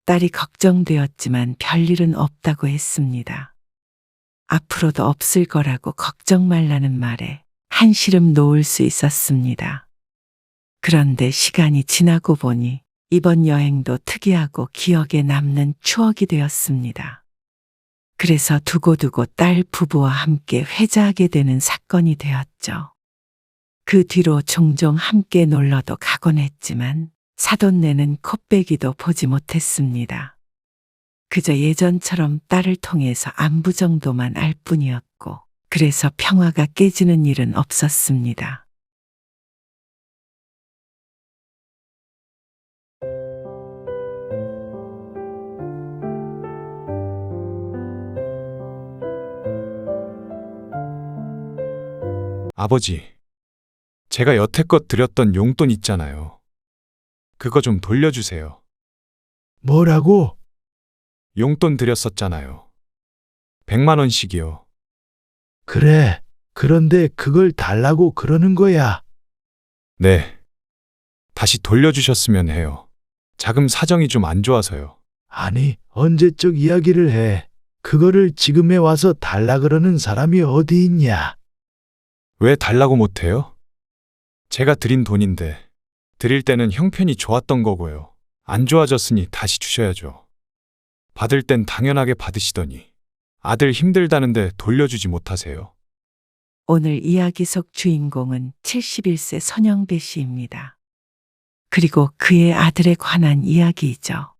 딸이 걱정되었지만 별일은 없다고 했습니다. 앞으로도 없을 거라고 걱정 말라는 말에 한시름 놓을 수 있었습니다. 그런데 시간이 지나고 보니 이번 여행도 특이하고 기억에 남는 추억이 되었습니다. 그래서 두고두고 딸 부부와 함께 회자하게 되는 사건이 되었죠. 그 뒤로 종종 함께 놀러도 가곤 했지만 사돈네는 콧배기도 보지 못했습니다. 그저 예전처럼 딸을 통해서 안부 정도만 알 뿐이었고, 그래서 평화가 깨지는 일은 없었습니다. 아버지, 제가 여태껏 드렸던 용돈 있잖아요. 그거 좀 돌려주세요. 뭐라고? 용돈 드렸었잖아요. 100만 원씩이요. 그래. 그런데 그걸 달라고 그러는 거야. 네. 다시 돌려주셨으면 해요. 자금 사정이 좀 안 좋아서요. 아니, 언제적 이야기를 해. 그거를 지금에 와서 달라 그러는 사람이 어디 있냐? 왜 달라고 못해요? 제가 드린 돈인데 드릴 때는 형편이 좋았던 거고요. 안 좋아졌으니 다시 주셔야죠. 받을 땐 당연하게 받으시더니 아들 힘들다는데 돌려주지 못하세요. 오늘 이야기 속 주인공은 71세 선영배 씨입니다. 그리고 그의 아들에 관한 이야기이죠.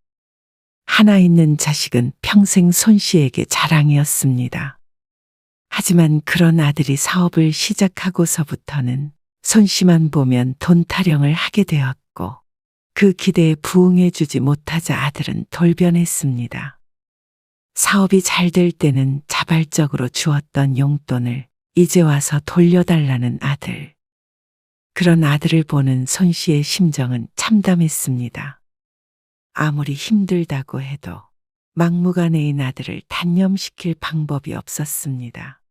하나 있는 자식은 평생 손 씨에게 자랑이었습니다. 하지만 그런 아들이 사업을 시작하고서부터는 손 씨만 보면 돈 타령을 하게 되었고, 그 기대에 부응해주지 못하자 아들은 돌변했습니다. 사업이 잘 될 때는 자발적으로 주었던 용돈을 이제 와서 돌려달라는 아들. 그런 아들을 보는 손 씨의 심정은 참담했습니다. 아무리 힘들다고 해도 막무가내인 아들을 단념시킬 방법이 없었습니다.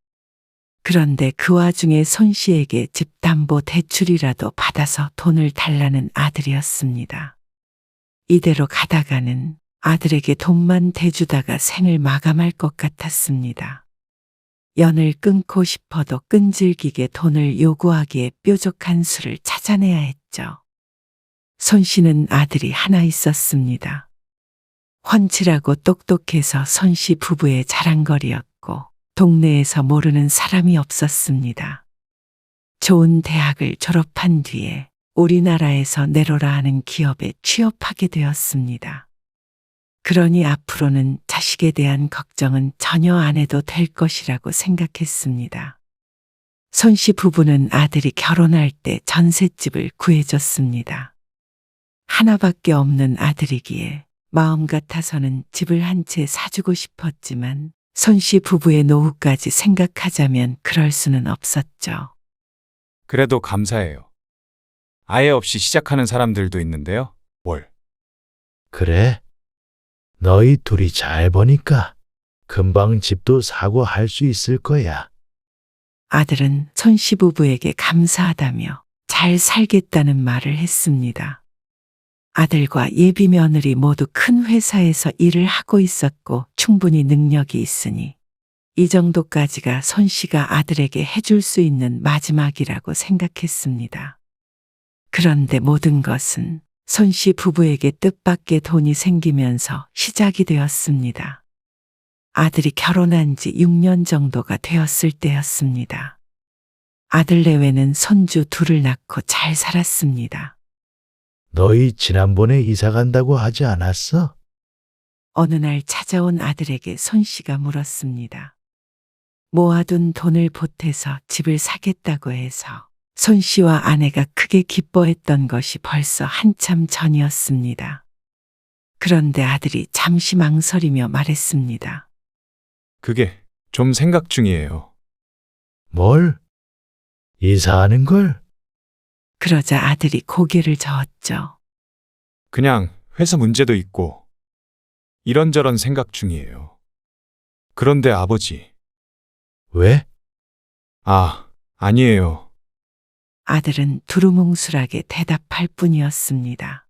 그런데 그 와중에 손 씨에게 집담보 대출이라도 받아서 돈을 달라는 아들이었습니다. 이대로 가다가는 아들에게 돈만 대주다가 생을 마감할 것 같았습니다. 연을 끊고 싶어도 끈질기게 돈을 요구하기에 뾰족한 수를 찾아내야 했죠. 손 씨는 아들이 하나 있었습니다. 훤칠하고 똑똑해서 손 씨 부부의 자랑거리였고 동네에서 모르는 사람이 없었습니다. 좋은 대학을 졸업한 뒤에 우리나라에서 네로라 하는 기업에 취업하게 되었습니다. 그러니 앞으로는 자식에 대한 걱정은 전혀 안 해도 될 것이라고 생각했습니다. 손 씨 부부는 아들이 결혼할 때 전셋집을 구해줬습니다. 하나밖에 없는 아들이기에 마음 같아서는 집을 한 채 사주고 싶었지만 손 씨 부부의 노후까지 생각하자면 그럴 수는 없었죠. 그래도 감사해요. 아예 없이 시작하는 사람들도 있는데요. 뭘? 그래? 너희 둘이 잘 보니까 금방 집도 사고 할 수 있을 거야. 아들은 손 씨 부부에게 감사하다며 잘 살겠다는 말을 했습니다. 아들과 예비 며느리 모두 큰 회사에서 일을 하고 있었고 충분히 능력이 있으니 이 정도까지가 손 씨가 아들에게 해줄 수 있는 마지막이라고 생각했습니다. 그런데 모든 것은 손 씨 부부에게 뜻밖의 돈이 생기면서 시작이 되었습니다. 아들이 결혼한 지 6년 정도가 되었을 때였습니다. 아들 내외는 손주 둘을 낳고 잘 살았습니다. 너희 지난번에 이사 간다고 하지 않았어? 어느 날 찾아온 아들에게 손 씨가 물었습니다. 모아둔 돈을 보태서 집을 사겠다고 해서 손 씨와 아내가 크게 기뻐했던 것이 벌써 한참 전이었습니다. 그런데 아들이 잠시 망설이며 말했습니다. 그게 좀 생각 중이에요. 뭘? 이사하는 걸? 그러자 아들이 고개를 저었죠. 그냥 회사 문제도 있고 이런저런 생각 중이에요. 그런데 아버지, 왜? 아니에요. 아들은 두루뭉술하게 대답할 뿐이었습니다.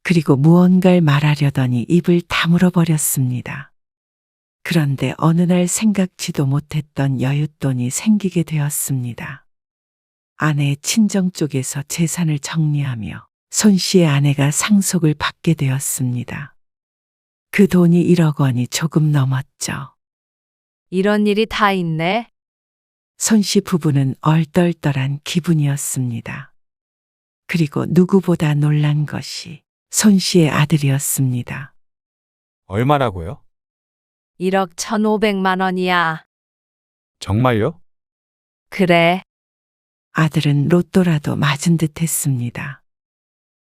그리고 무언가를 말하려더니 입을 다물어 버렸습니다. 그런데 어느 날 생각지도 못했던 여윳돈이 생기게 되었습니다. 아내의 친정 쪽에서 재산을 정리하며 손 씨의 아내가 상속을 받게 되었습니다. 그 돈이 1억 원이 조금 넘었죠. 이런 일이 다 있네. 손 씨 부부는 얼떨떨한 기분이었습니다. 그리고 누구보다 놀란 것이 손 씨의 아들이었습니다. 얼마라고요? 1억 1,500만 원이야. 정말요? 그래. 아들은 로또라도 맞은 듯 했습니다.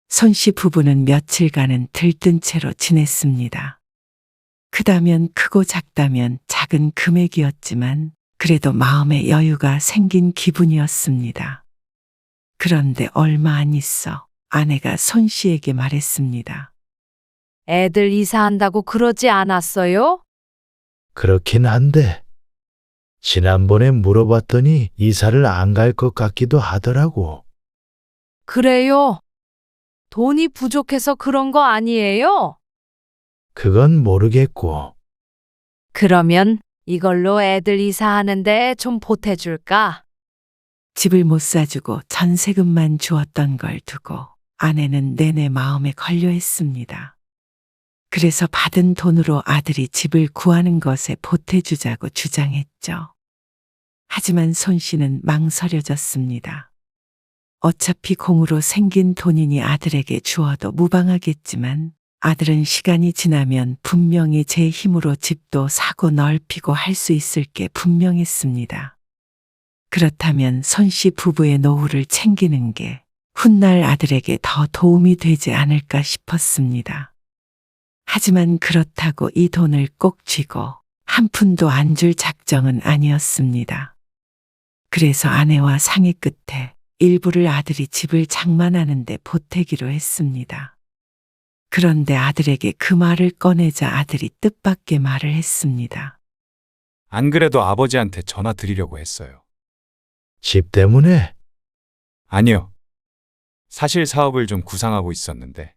손 씨 부부는 며칠간은 들뜬 채로 지냈습니다. 크다면 크고 작다면 작은 금액이었지만 그래도 마음의 여유가 생긴 기분이었습니다. 그런데 얼마 안 있어 아내가 손 씨에게 말했습니다. 애들 이사한다고 그러지 않았어요? 그렇긴 한데, 지난번에 물어봤더니 이사를 안 갈 것 같기도 하더라고. 그래요. 돈이 부족해서 그런 거 아니에요? 그건 모르겠고, 그러면 이걸로 애들 이사하는데 좀 보태줄까? 집을 못 사주고 전세금만 주었던 걸 두고 아내는 내내 마음에 걸려했습니다. 그래서 받은 돈으로 아들이 집을 구하는 것에 보태주자고 주장했죠. 하지만 손 씨는 망설여졌습니다. 어차피 공으로 생긴 돈이니 아들에게 주어도 무방하겠지만 아들은 시간이 지나면 분명히 제 힘으로 집도 사고 넓히고 할 수 있을 게 분명했습니다. 그렇다면 손 씨 부부의 노후를 챙기는 게 훗날 아들에게 더 도움이 되지 않을까 싶었습니다. 하지만 그렇다고 이 돈을 꼭 쥐고 한 푼도 안 줄 작정은 아니었습니다. 그래서 아내와 상의 끝에 일부를 아들이 집을 장만하는 데 보태기로 했습니다. 그런데 아들에게 그 말을 꺼내자 아들이 뜻밖의 말을 했습니다. 안 그래도 아버지한테 전화 드리려고 했어요. 집 때문에? 아니요. 사실 사업을 좀 구상하고 있었는데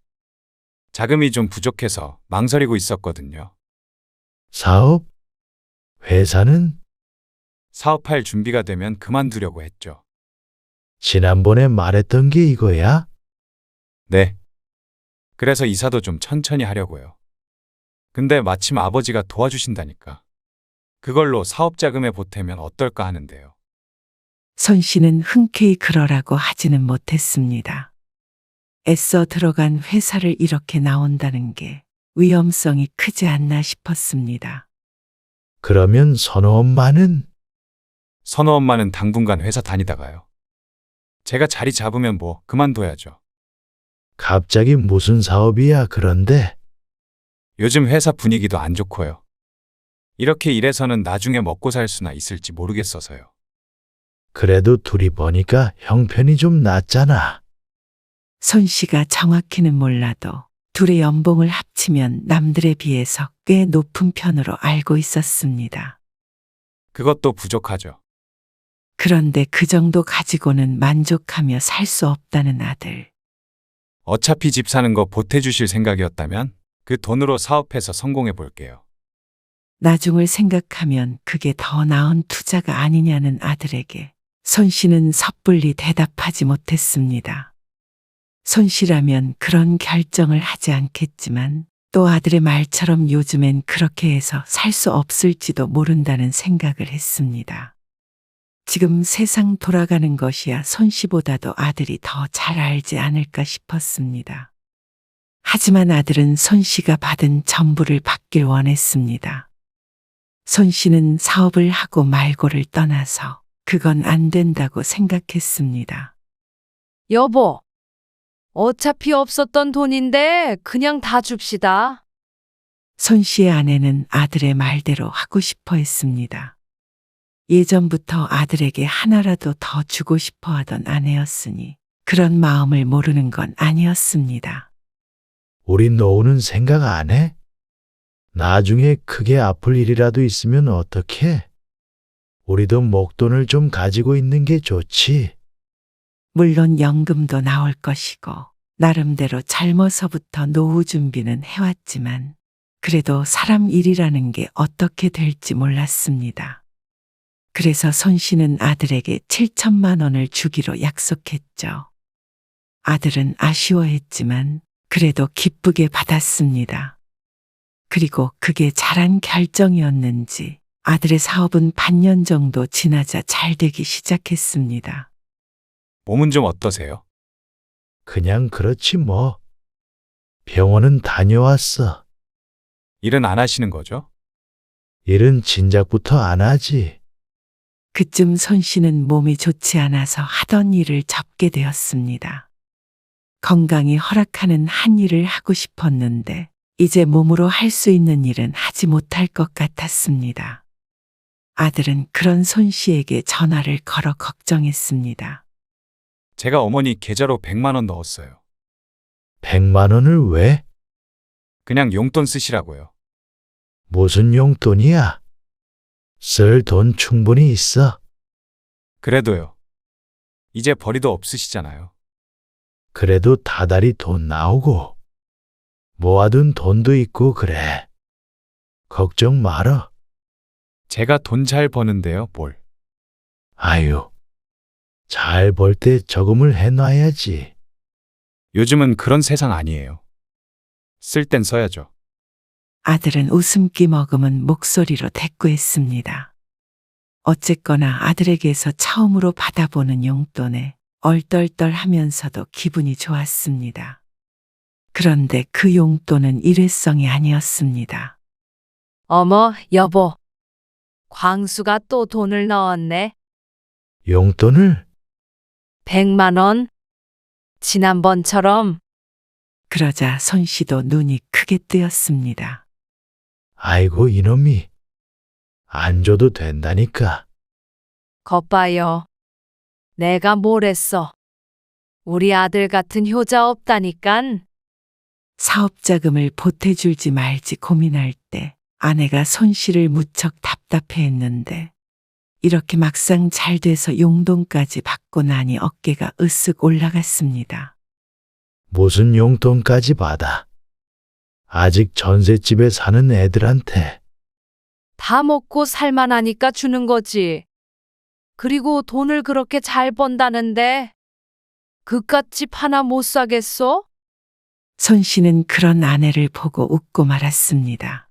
자금이 좀 부족해서 망설이고 있었거든요. 사업? 회사는? 사업할 준비가 되면 그만두려고 했죠. 지난번에 말했던 게 이거야? 네. 그래서 이사도 좀 천천히 하려고요. 근데 마침 아버지가 도와주신다니까. 그걸로 사업 자금에 보태면 어떨까 하는데요. 손 씨는 흔쾌히 그러라고 하지는 못했습니다. 애써 들어간 회사를 이렇게 나온다는 게 위험성이 크지 않나 싶었습니다. 그러면 선호 엄마는? 선호 엄마는 당분간 회사 다니다가요. 제가 자리 잡으면 뭐 그만둬야죠. 갑자기 무슨 사업이야, 그런데? 요즘 회사 분위기도 안 좋고요. 이렇게 일해서는 나중에 먹고 살 수나 있을지 모르겠어서요. 그래도 둘이 보니까 형편이 좀 낫잖아. 손 씨가 정확히는 몰라도 둘의 연봉을 합치면 남들에 비해서 꽤 높은 편으로 알고 있었습니다. 그것도 부족하죠. 그런데 그 정도 가지고는 만족하며 살 수 없다는 아들. 어차피 집 사는 거 보태주실 생각이었다면 그 돈으로 사업해서 성공해 볼게요. 나중을 생각하면 그게 더 나은 투자가 아니냐는 아들에게 손 씨는 섣불리 대답하지 못했습니다. 손 씨라면 그런 결정을 하지 않겠지만 또 아들의 말처럼 요즘엔 그렇게 해서 살 수 없을지도 모른다는 생각을 했습니다. 지금 세상 돌아가는 것이야 손 씨보다도 아들이 더 잘 알지 않을까 싶었습니다. 하지만 아들은 손 씨가 받은 전부를 받길 원했습니다. 손 씨는 사업을 하고 말고를 떠나서 그건 안 된다고 생각했습니다. 여보, 어차피 없었던 돈인데 그냥 다 줍시다. 손 씨의 아내는 아들의 말대로 하고 싶어 했습니다. 예전부터 아들에게 하나라도 더 주고 싶어 하던 아내였으니 그런 마음을 모르는 건 아니었습니다. 우리 노후는 생각 안 해? 나중에 크게 아플 일이라도 있으면 어떡해? 우리도 목돈을 좀 가지고 있는 게 좋지. 물론 연금도 나올 것이고 나름대로 젊어서부터 노후 준비는 해왔지만 그래도 사람 일이라는 게 어떻게 될지 몰랐습니다. 그래서 손 씨는 아들에게 7천만 원을 주기로 약속했죠. 아들은 아쉬워했지만 그래도 기쁘게 받았습니다. 그리고 그게 잘한 결정이었는지 아들의 사업은 반년 정도 지나자 잘 되기 시작했습니다. 몸은 좀 어떠세요? 그냥 그렇지 뭐. 병원은 다녀왔어. 일은 안 하시는 거죠? 일은 진작부터 안 하지. 그쯤 손 씨는 몸이 좋지 않아서 하던 일을 접게 되었습니다. 건강이 허락하는 한 일을 하고 싶었는데 이제 몸으로 할 수 있는 일은 하지 못할 것 같았습니다. 아들은 그런 손 씨에게 전화를 걸어 걱정했습니다. 제가 어머니 계좌로 100만 원 넣었어요. 100만 원을 왜? 그냥 용돈 쓰시라고요. 무슨 용돈이야? 쓸 돈 충분히 있어. 그래도요. 이제 벌이도 없으시잖아요. 그래도 다달이 돈 나오고 모아둔 돈도 있고 그래. 걱정 말어. 제가 돈 잘 버는데요, 뭘. 아유, 잘 벌 때 저금을 해놔야지. 요즘은 그런 세상 아니에요. 쓸 땐 써야죠. 아들은 웃음기 머금은 목소리로 대꾸했습니다. 어쨌거나 아들에게서 처음으로 받아보는 용돈에 얼떨떨하면서도 기분이 좋았습니다. 그런데 그 용돈은 일회성이 아니었습니다. 어머, 여보. 광수가 또 돈을 넣었네. 용돈을? 100만 원. 지난번처럼. 그러자 손 씨도 눈이 크게 뜨였습니다. 아이고 이놈이. 안 줘도 된다니까. 겉봐요. 내가 뭘 했어. 우리 아들 같은 효자 없다니깐. 사업자금을 보태줄지 말지 고민할 때 아내가 손 씨를 무척 답답해했는데 이렇게 막상 잘 돼서 용돈까지 받고 나니 어깨가 으쓱 올라갔습니다. 무슨 용돈까지 받아. 아직 전셋집에 사는 애들한테. 다 먹고 살만하니까 주는 거지. 그리고 돈을 그렇게 잘 번다는데 그깟 집 하나 못 사겠어? 손 씨는 그런 아내를 보고 웃고 말았습니다.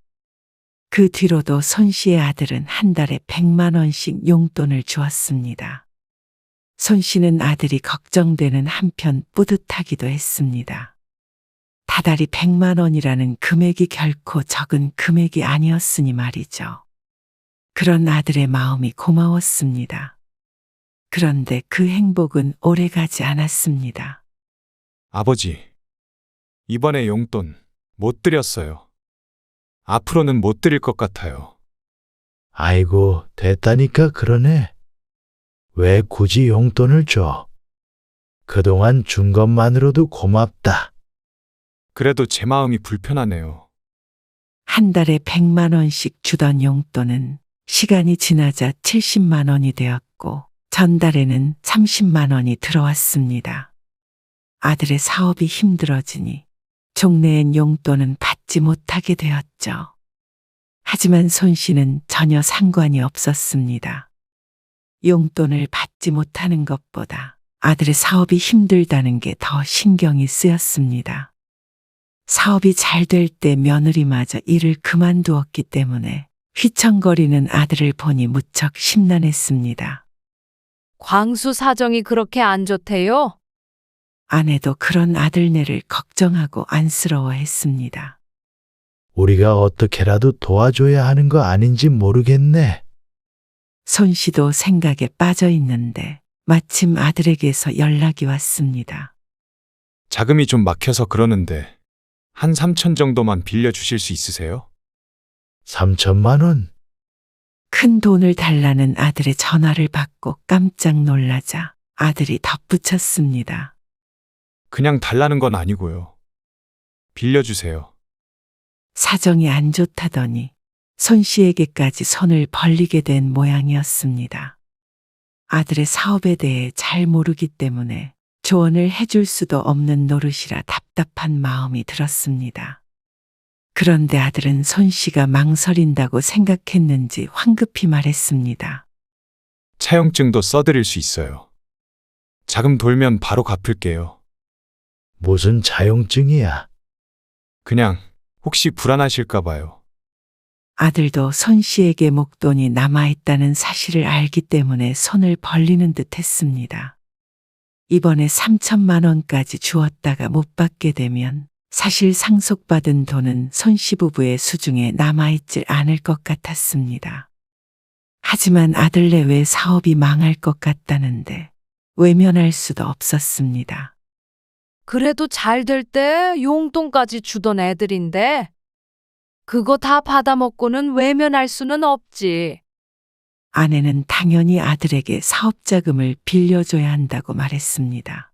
그 뒤로도 손 씨의 아들은 한 달에 100만 원씩 용돈을 주었습니다. 손 씨는 아들이 걱정되는 한편 뿌듯하기도 했습니다. 다달이 100만 원이라는 금액이 결코 적은 금액이 아니었으니 말이죠. 그런 아들의 마음이 고마웠습니다. 그런데 그 행복은 오래가지 않았습니다. 아버지, 이번에 용돈 못 드렸어요. 앞으로는 못 드릴 것 같아요. 아이고 됐다니까 그러네. 왜 굳이 용돈을 줘? 그동안 준 것만으로도 고맙다. 그래도 제 마음이 불편하네요. 한 달에 100만 원씩 주던 용돈은 시간이 지나자 70만 원이 되었고 전달에는 30만 원이 들어왔습니다. 아들의 사업이 힘들어지니 종래엔 용돈은 받지 못하게 되었죠. 하지만 손 씨는 전혀 상관이 없었습니다. 용돈을 받지 못하는 것보다 아들의 사업이 힘들다는 게 더 신경이 쓰였습니다. 사업이 잘 될 때 며느리마저 일을 그만두었기 때문에 휘청거리는 아들을 보니 무척 심란했습니다. 광수 사정이 그렇게 안 좋대요? 아내도 그런 아들네를 걱정하고 안쓰러워했습니다. 우리가 어떻게라도 도와줘야 하는 거 아닌지 모르겠네. 손 씨도 생각에 빠져 있는데 마침 아들에게서 연락이 왔습니다. 자금이 좀 막혀서 그러는데 한 3천 정도만 빌려주실 수 있으세요? 3천만 원? 큰 돈을 달라는 아들의 전화를 받고 깜짝 놀라자 아들이 덧붙였습니다. 그냥 달라는 건 아니고요. 빌려주세요. 사정이 안 좋다더니 손 씨에게까지 손을 벌리게 된 모양이었습니다. 아들의 사업에 대해 잘 모르기 때문에 조언을 해줄 수도 없는 노릇이라 답답한 마음이 들었습니다. 그런데 아들은 손 씨가 망설인다고 생각했는지 황급히 말했습니다. 차용증도 써드릴 수 있어요. 자금 돌면 바로 갚을게요. 무슨 자용증이야? 그냥 혹시 불안하실까 봐요. 아들도 손 씨에게 목돈이 남아있다는 사실을 알기 때문에 손을 벌리는 듯 했습니다. 이번에 3천만 원까지 주었다가 못 받게 되면 사실 상속받은 돈은 손 씨 부부의 수중에 남아있질 않을 것 같았습니다. 하지만 아들네 외 사업이 망할 것 같다는데 외면할 수도 없었습니다. 그래도 잘 될 때 용돈까지 주던 애들인데 그거 다 받아먹고는 외면할 수는 없지. 아내는 당연히 아들에게 사업자금을 빌려줘야 한다고 말했습니다.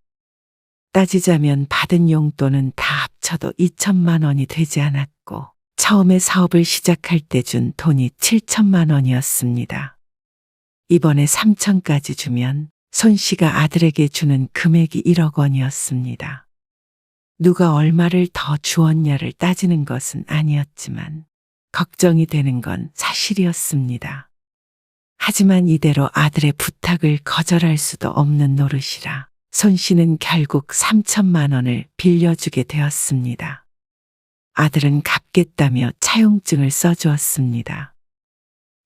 따지자면 받은 용돈은 다 합쳐도 2천만 원이 되지 않았고 처음에 사업을 시작할 때 준 돈이 7천만 원이었습니다. 이번에 3천까지 주면 손 씨가 아들에게 주는 금액이 1억 원이었습니다. 누가 얼마를 더 주었냐를 따지는 것은 아니었지만 걱정이 되는 건 사실이었습니다. 하지만 이대로 아들의 부탁을 거절할 수도 없는 노릇이라 손 씨는 결국 3천만 원을 빌려주게 되었습니다. 아들은 갚겠다며 차용증을 써주었습니다.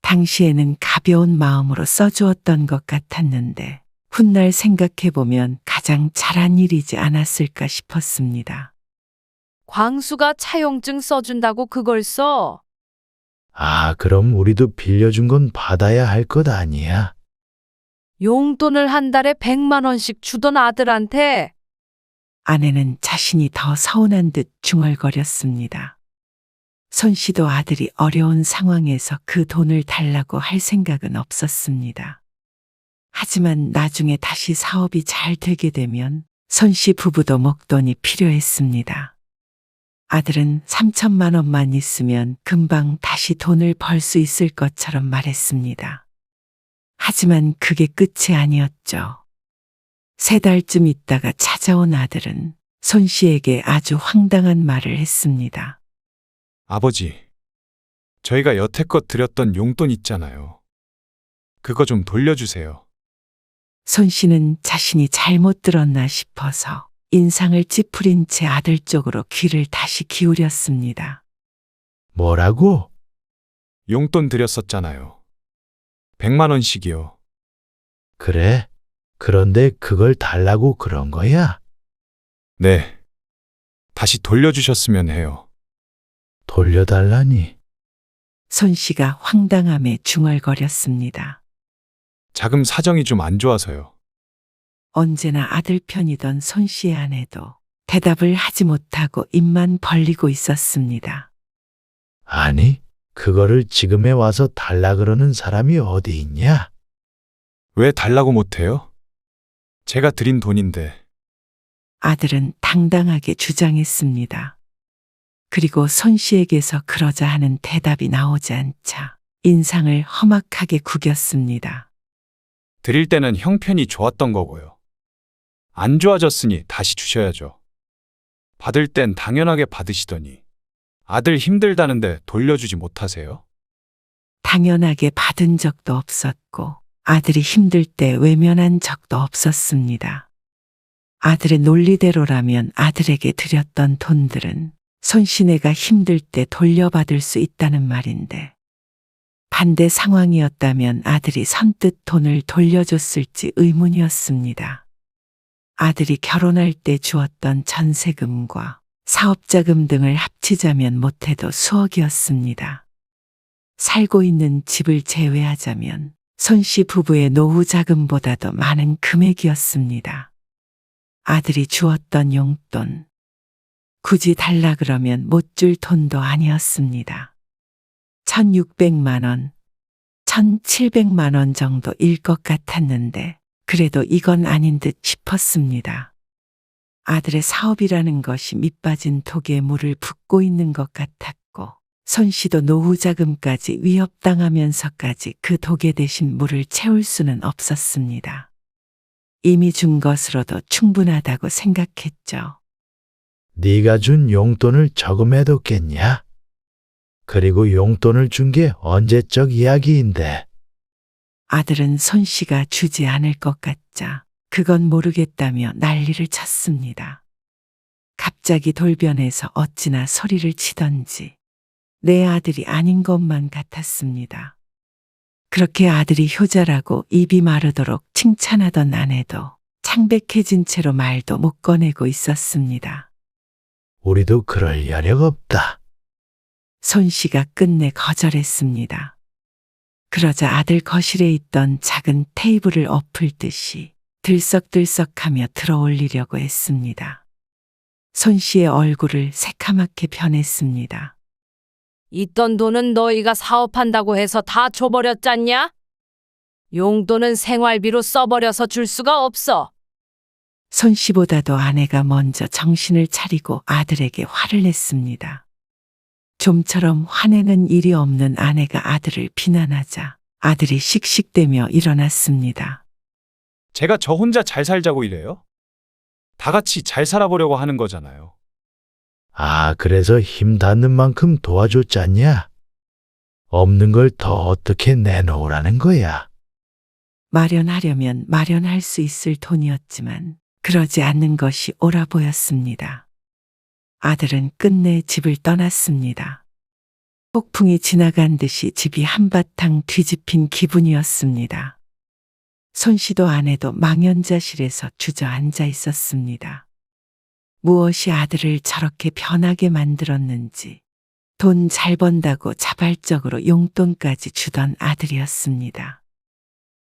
당시에는 가벼운 마음으로 써주었던 것 같았는데 훗날 생각해보면 가장 잘한 일이지 않았을까 싶었습니다. 광수가 차용증 써준다고 그걸 써? 아, 그럼 우리도 빌려준 건 받아야 할 것 아니야? 용돈을 한 달에 100만 원씩 주던 아들한테 아내는 자신이 더 서운한 듯 중얼거렸습니다. 손 씨도 아들이 어려운 상황에서 그 돈을 달라고 할 생각은 없었습니다. 하지만 나중에 다시 사업이 잘 되게 되면 손 씨 부부도 목돈이 필요했습니다. 아들은 3천만 원만 있으면 금방 다시 돈을 벌 수 있을 것처럼 말했습니다. 하지만 그게 끝이 아니었죠. 3달쯤 있다가 찾아온 아들은 손 씨에게 아주 황당한 말을 했습니다. 아버지, 저희가 여태껏 드렸던 용돈 있잖아요. 그거 좀 돌려주세요. 손 씨는 자신이 잘못 들었나 싶어서 인상을 찌푸린 채 아들 쪽으로 귀를 다시 기울였습니다. 뭐라고? 용돈 드렸었잖아요. 100만 원씩이요. 그래? 그런데 그걸 달라고 그런 거야? 네. 다시 돌려주셨으면 해요. 돌려달라니. 손 씨가 황당함에 중얼거렸습니다. 자금 사정이 좀 안 좋아서요. 언제나 아들 편이던 손 씨의 아내도 대답을 하지 못하고 입만 벌리고 있었습니다. 아니, 그거를 지금에 와서 달라 그러는 사람이 어디 있냐? 왜 달라고 못해요? 제가 드린 돈인데. 아들은 당당하게 주장했습니다. 그리고 손 씨에게서 그러자 하는 대답이 나오지 않자 인상을 험악하게 구겼습니다. 드릴 때는 형편이 좋았던 거고요. 안 좋아졌으니 다시 주셔야죠. 받을 땐 당연하게 받으시더니 아들 힘들다는데 돌려주지 못하세요? 당연하게 받은 적도 없었고 아들이 힘들 때 외면한 적도 없었습니다. 아들의 논리대로라면 아들에게 드렸던 돈들은 손씨네가 힘들 때 돌려받을 수 있다는 말인데 반대 상황이었다면 아들이 선뜻 돈을 돌려줬을지 의문이었습니다. 아들이 결혼할 때 주었던 전세금과 사업자금 등을 합치자면 못해도 수억이었습니다. 살고 있는 집을 제외하자면 손씨 부부의 노후 자금보다도 많은 금액이었습니다. 아들이 주었던 용돈, 굳이 달라 그러면 못 줄 돈도 아니었습니다. 1,600만 원, 1,700만 원 정도일 것 같았는데 그래도 이건 아닌 듯 싶었습니다. 아들의 사업이라는 것이 밑빠진 독에 물을 붓고 있는 것 같았고 손씨도 노후 자금까지 위협당하면서까지 그 독에 대신 물을 채울 수는 없었습니다. 이미 준 것으로도 충분하다고 생각했죠. 네가 준 용돈을 저금해뒀겠냐? 그리고 용돈을 준 게 언제적 이야기인데. 아들은 손씨가 주지 않을 것 같자 그건 모르겠다며 난리를 쳤습니다. 갑자기 돌변해서 어찌나 소리를 치던지 내 아들이 아닌 것만 같았습니다. 그렇게 아들이 효자라고 입이 마르도록 칭찬하던 아내도 창백해진 채로 말도 못 꺼내고 있었습니다. 우리도 그럴 여력 없다. 손씨가 끝내 거절했습니다. 그러자 아들 거실에 있던 작은 테이블을 엎을 듯이 들썩들썩하며 들어올리려고 했습니다. 손씨의 얼굴을 새카맣게 변했습니다. 있던 돈은 너희가 사업한다고 해서 다 줘버렸잖냐? 용돈은 생활비로 써버려서 줄 수가 없어. 손씨보다도 아내가 먼저 정신을 차리고 아들에게 화를 냈습니다. 좀처럼 화내는 일이 없는 아내가 아들을 비난하자 아들이 씩씩대며 일어났습니다. 제가 저 혼자 잘 살자고 이래요? 다 같이 잘 살아보려고 하는 거잖아요. 아, 그래서 힘 닿는 만큼 도와줬잖냐? 없는 걸 더 어떻게 내놓으라는 거야? 마련하려면 마련할 수 있을 돈이었지만 그러지 않는 것이 옳아 보였습니다. 아들은 끝내 집을 떠났습니다. 폭풍이 지나간 듯이 집이 한바탕 뒤집힌 기분이었습니다. 손씨도 아내도 망연자실해서 주저앉아 있었습니다. 무엇이 아들을 저렇게 변하게 만들었는지 돈 잘 번다고 자발적으로 용돈까지 주던 아들이었습니다.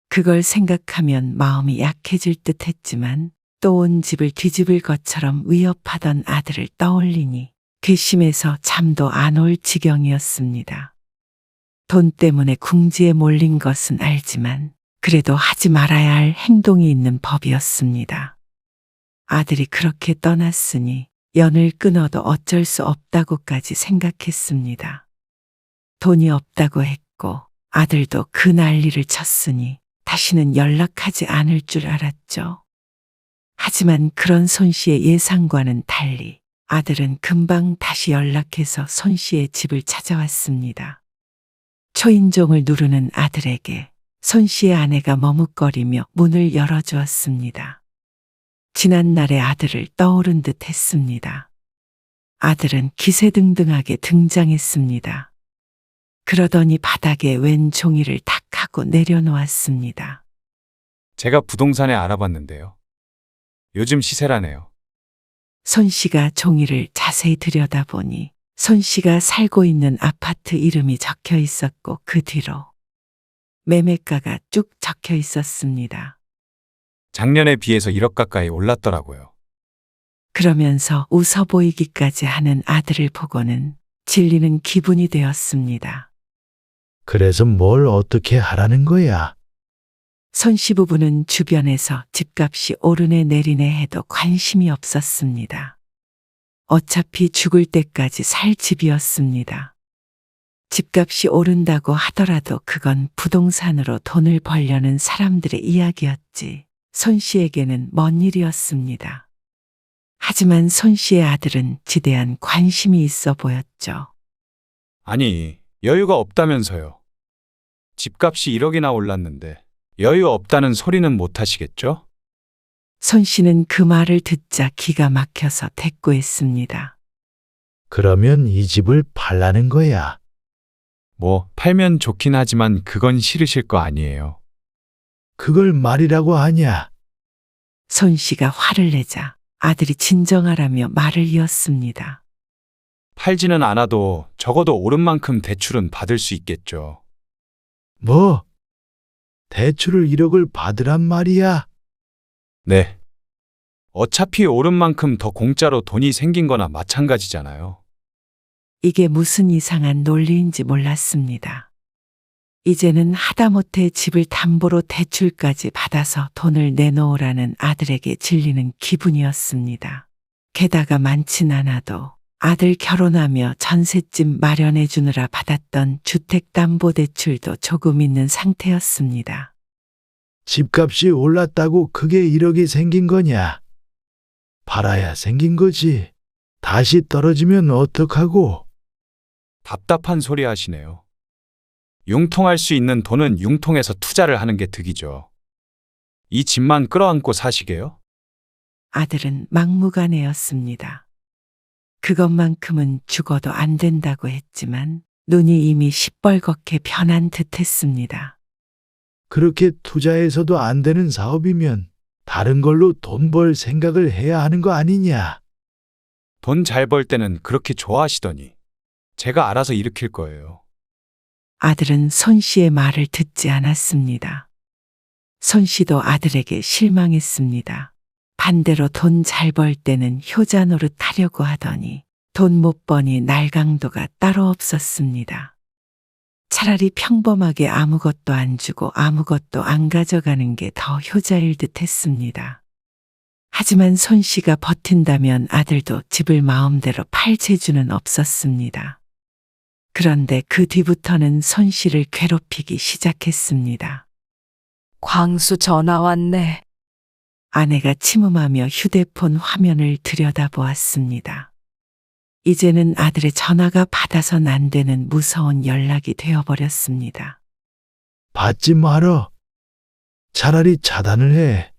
그걸 생각하면 마음이 약해질 듯 했지만 또 온 집을 뒤집을 것처럼 위협하던 아들을 떠올리니 괘씸해서 잠도 안 올 지경이었습니다. 돈 때문에 궁지에 몰린 것은 알지만 그래도 하지 말아야 할 행동이 있는 법이었습니다. 아들이 그렇게 떠났으니 연을 끊어도 어쩔 수 없다고까지 생각했습니다. 돈이 없다고 했고 아들도 그 난리를 쳤으니 다시는 연락하지 않을 줄 알았죠. 하지만 그런 손씨의 예상과는 달리 아들은 금방 다시 연락해서 손씨의 집을 찾아왔습니다. 초인종을 누르는 아들에게 손씨의 아내가 머뭇거리며 문을 열어주었습니다. 지난날의 아들을 떠오른 듯 했습니다. 아들은 기세등등하게 등장했습니다. 그러더니 바닥에 웬 종이를 탁 하고 내려놓았습니다. 제가 부동산에 알아봤는데요. 요즘 시세라네요. 손씨가 종이를 자세히 들여다보니 손씨가 살고 있는 아파트 이름이 적혀 있었고 그 뒤로 매매가가 쭉 적혀 있었습니다. 작년에 비해서 1억 가까이 올랐더라고요. 그러면서 웃어 보이기까지 하는 아들을 보고는 질리는 기분이 되었습니다. 그래서 뭘 어떻게 하라는 거야? 손씨 부부는 주변에서 집값이 오르네 내리네 해도 관심이 없었습니다. 어차피 죽을 때까지 살 집이었습니다. 집값이 오른다고 하더라도 그건 부동산으로 돈을 벌려는 사람들의 이야기였지 손 씨에게는 먼 일이었습니다. 하지만 손 씨의 아들은 지대한 관심이 있어 보였죠. 아니, 여유가 없다면서요. 집값이 1억이나 올랐는데 여유 없다는 소리는 못 하시겠죠? 손 씨는 그 말을 듣자 기가 막혀서 대꾸했습니다. 그러면 이 집을 팔라는 거야. 뭐, 팔면 좋긴 하지만 그건 싫으실 거 아니에요. 그걸 말이라고 하냐? 손 씨가 화를 내자 아들이 진정하라며 말을 이었습니다. 팔지는 않아도 적어도 오른 만큼 대출은 받을 수 있겠죠. 뭐? 대출을 1억을 받으란 말이야? 네. 어차피 오른 만큼 더 공짜로 돈이 생긴 거나 마찬가지잖아요. 이게 무슨 이상한 논리인지 몰랐습니다. 이제는 하다못해 집을 담보로 대출까지 받아서 돈을 내놓으라는 아들에게 질리는 기분이었습니다. 게다가 많진 않아도 아들 결혼하며 전셋집 마련해 주느라 받았던 주택담보대출도 조금 있는 상태였습니다. 집값이 올랐다고 그게 1억이 생긴 거냐? 팔아야 생긴 거지. 다시 떨어지면 어떡하고? 답답한 소리 하시네요. 융통할 수 있는 돈은 융통해서 투자를 하는 게 득이죠. 이 집만 끌어안고 사시게요? 아들은 막무가내였습니다. 그것만큼은 죽어도 안 된다고 했지만 눈이 이미 시뻘겋게 변한 듯 했습니다. 그렇게 투자해서도 안 되는 사업이면 다른 걸로 돈 벌 생각을 해야 하는 거 아니냐? 돈 잘 벌 때는 그렇게 좋아하시더니 제가 알아서 일으킬 거예요. 아들은 손 씨의 말을 듣지 않았습니다. 손 씨도 아들에게 실망했습니다. 반대로 돈 잘 벌 때는 효자 노릇 하려고 하더니 돈 못 버니 날강도가 따로 없었습니다. 차라리 평범하게 아무것도 안 주고 아무것도 안 가져가는 게 더 효자일 듯 했습니다. 하지만 손 씨가 버틴다면 아들도 집을 마음대로 팔 재주는 없었습니다. 그런데 그 뒤부터는 손 씨를 괴롭히기 시작했습니다. 광수 전화 왔네. 아내가 침음하며 휴대폰 화면을 들여다보았습니다. 이제는 아들의 전화가 받아선 안 되는 무서운 연락이 되어버렸습니다. 받지 말어. 차라리 차단을 해.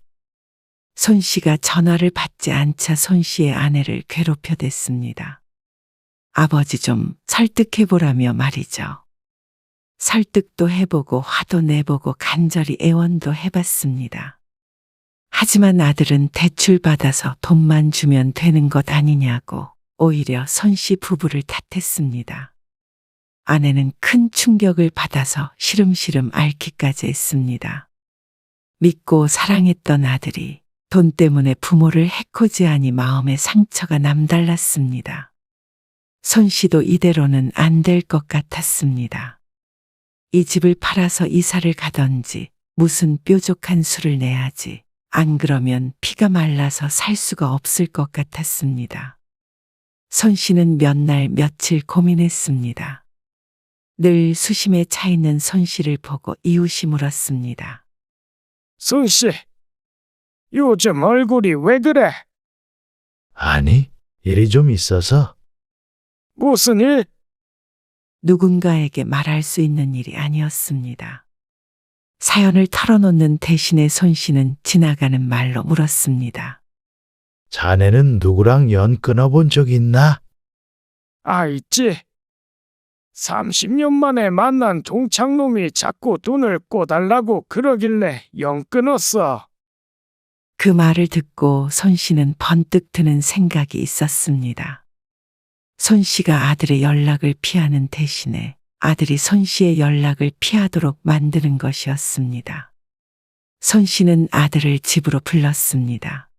손 씨가 전화를 받지 않자 손 씨의 아내를 괴롭혀댔습니다. 아버지 좀 설득해보라며 말이죠. 설득도 해보고 화도 내보고 간절히 애원도 해봤습니다. 하지만 아들은 대출 받아서 돈만 주면 되는 것 아니냐고 오히려 손 씨 부부를 탓했습니다. 아내는 큰 충격을 받아서 시름시름 앓기까지 했습니다. 믿고 사랑했던 아들이 돈 때문에 부모를 해코지하니 마음의 상처가 남달랐습니다. 손 씨도 이대로는 안 될 것 같았습니다. 이 집을 팔아서 이사를 가던지 무슨 뾰족한 수를 내야지. 안 그러면 피가 말라서 살 수가 없을 것 같았습니다. 손 씨는 몇 날 며칠 고민했습니다. 늘 수심에 차 있는 손 씨를 보고 이웃이 물었습니다. 손 씨, 요즘 얼굴이 왜 그래? 아니, 일이 좀 있어서. 무슨 일? 누군가에게 말할 수 있는 일이 아니었습니다. 사연을 털어놓는 대신에 손 씨는 지나가는 말로 물었습니다. 자네는 누구랑 연 끊어본 적 있나? 있지. 30년 만에 만난 동창놈이 자꾸 돈을 꿔달라고 그러길래 연 끊었어. 그 말을 듣고 손 씨는 번뜩 드는 생각이 있었습니다. 손 씨가 아들의 연락을 피하는 대신에 아들이 손 씨의 연락을 피하도록 만드는 것이었습니다. 손 씨는 아들을 집으로 불렀습니다.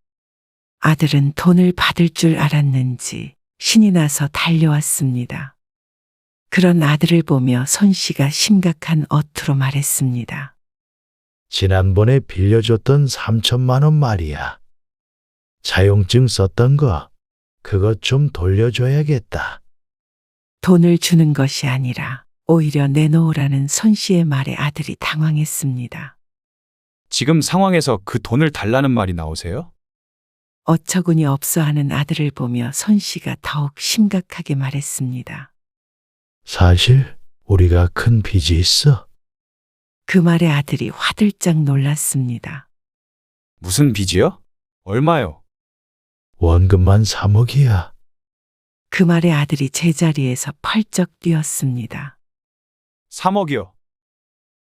아들은 돈을 받을 줄 알았는지 신이 나서 달려왔습니다. 그런 아들을 보며 손 씨가 심각한 어투로 말했습니다. 지난번에 빌려줬던 3천만 원 말이야. 자용증 썼던 거, 그것 좀 돌려줘야겠다. 돈을 주는 것이 아니라 오히려 내놓으라는 손 씨의 말에 아들이 당황했습니다. 지금 상황에서 그 돈을 달라는 말이 나오세요? 어처구니 없어 하는 아들을 보며 손 씨가 더욱 심각하게 말했습니다. 사실 우리가 큰 빚이 있어. 그 말에 아들이 화들짝 놀랐습니다. 무슨 빚이요? 얼마요? 원금만 3억이야. 그 말에 아들이 제자리에서 펄쩍 뛰었습니다. 3억이요.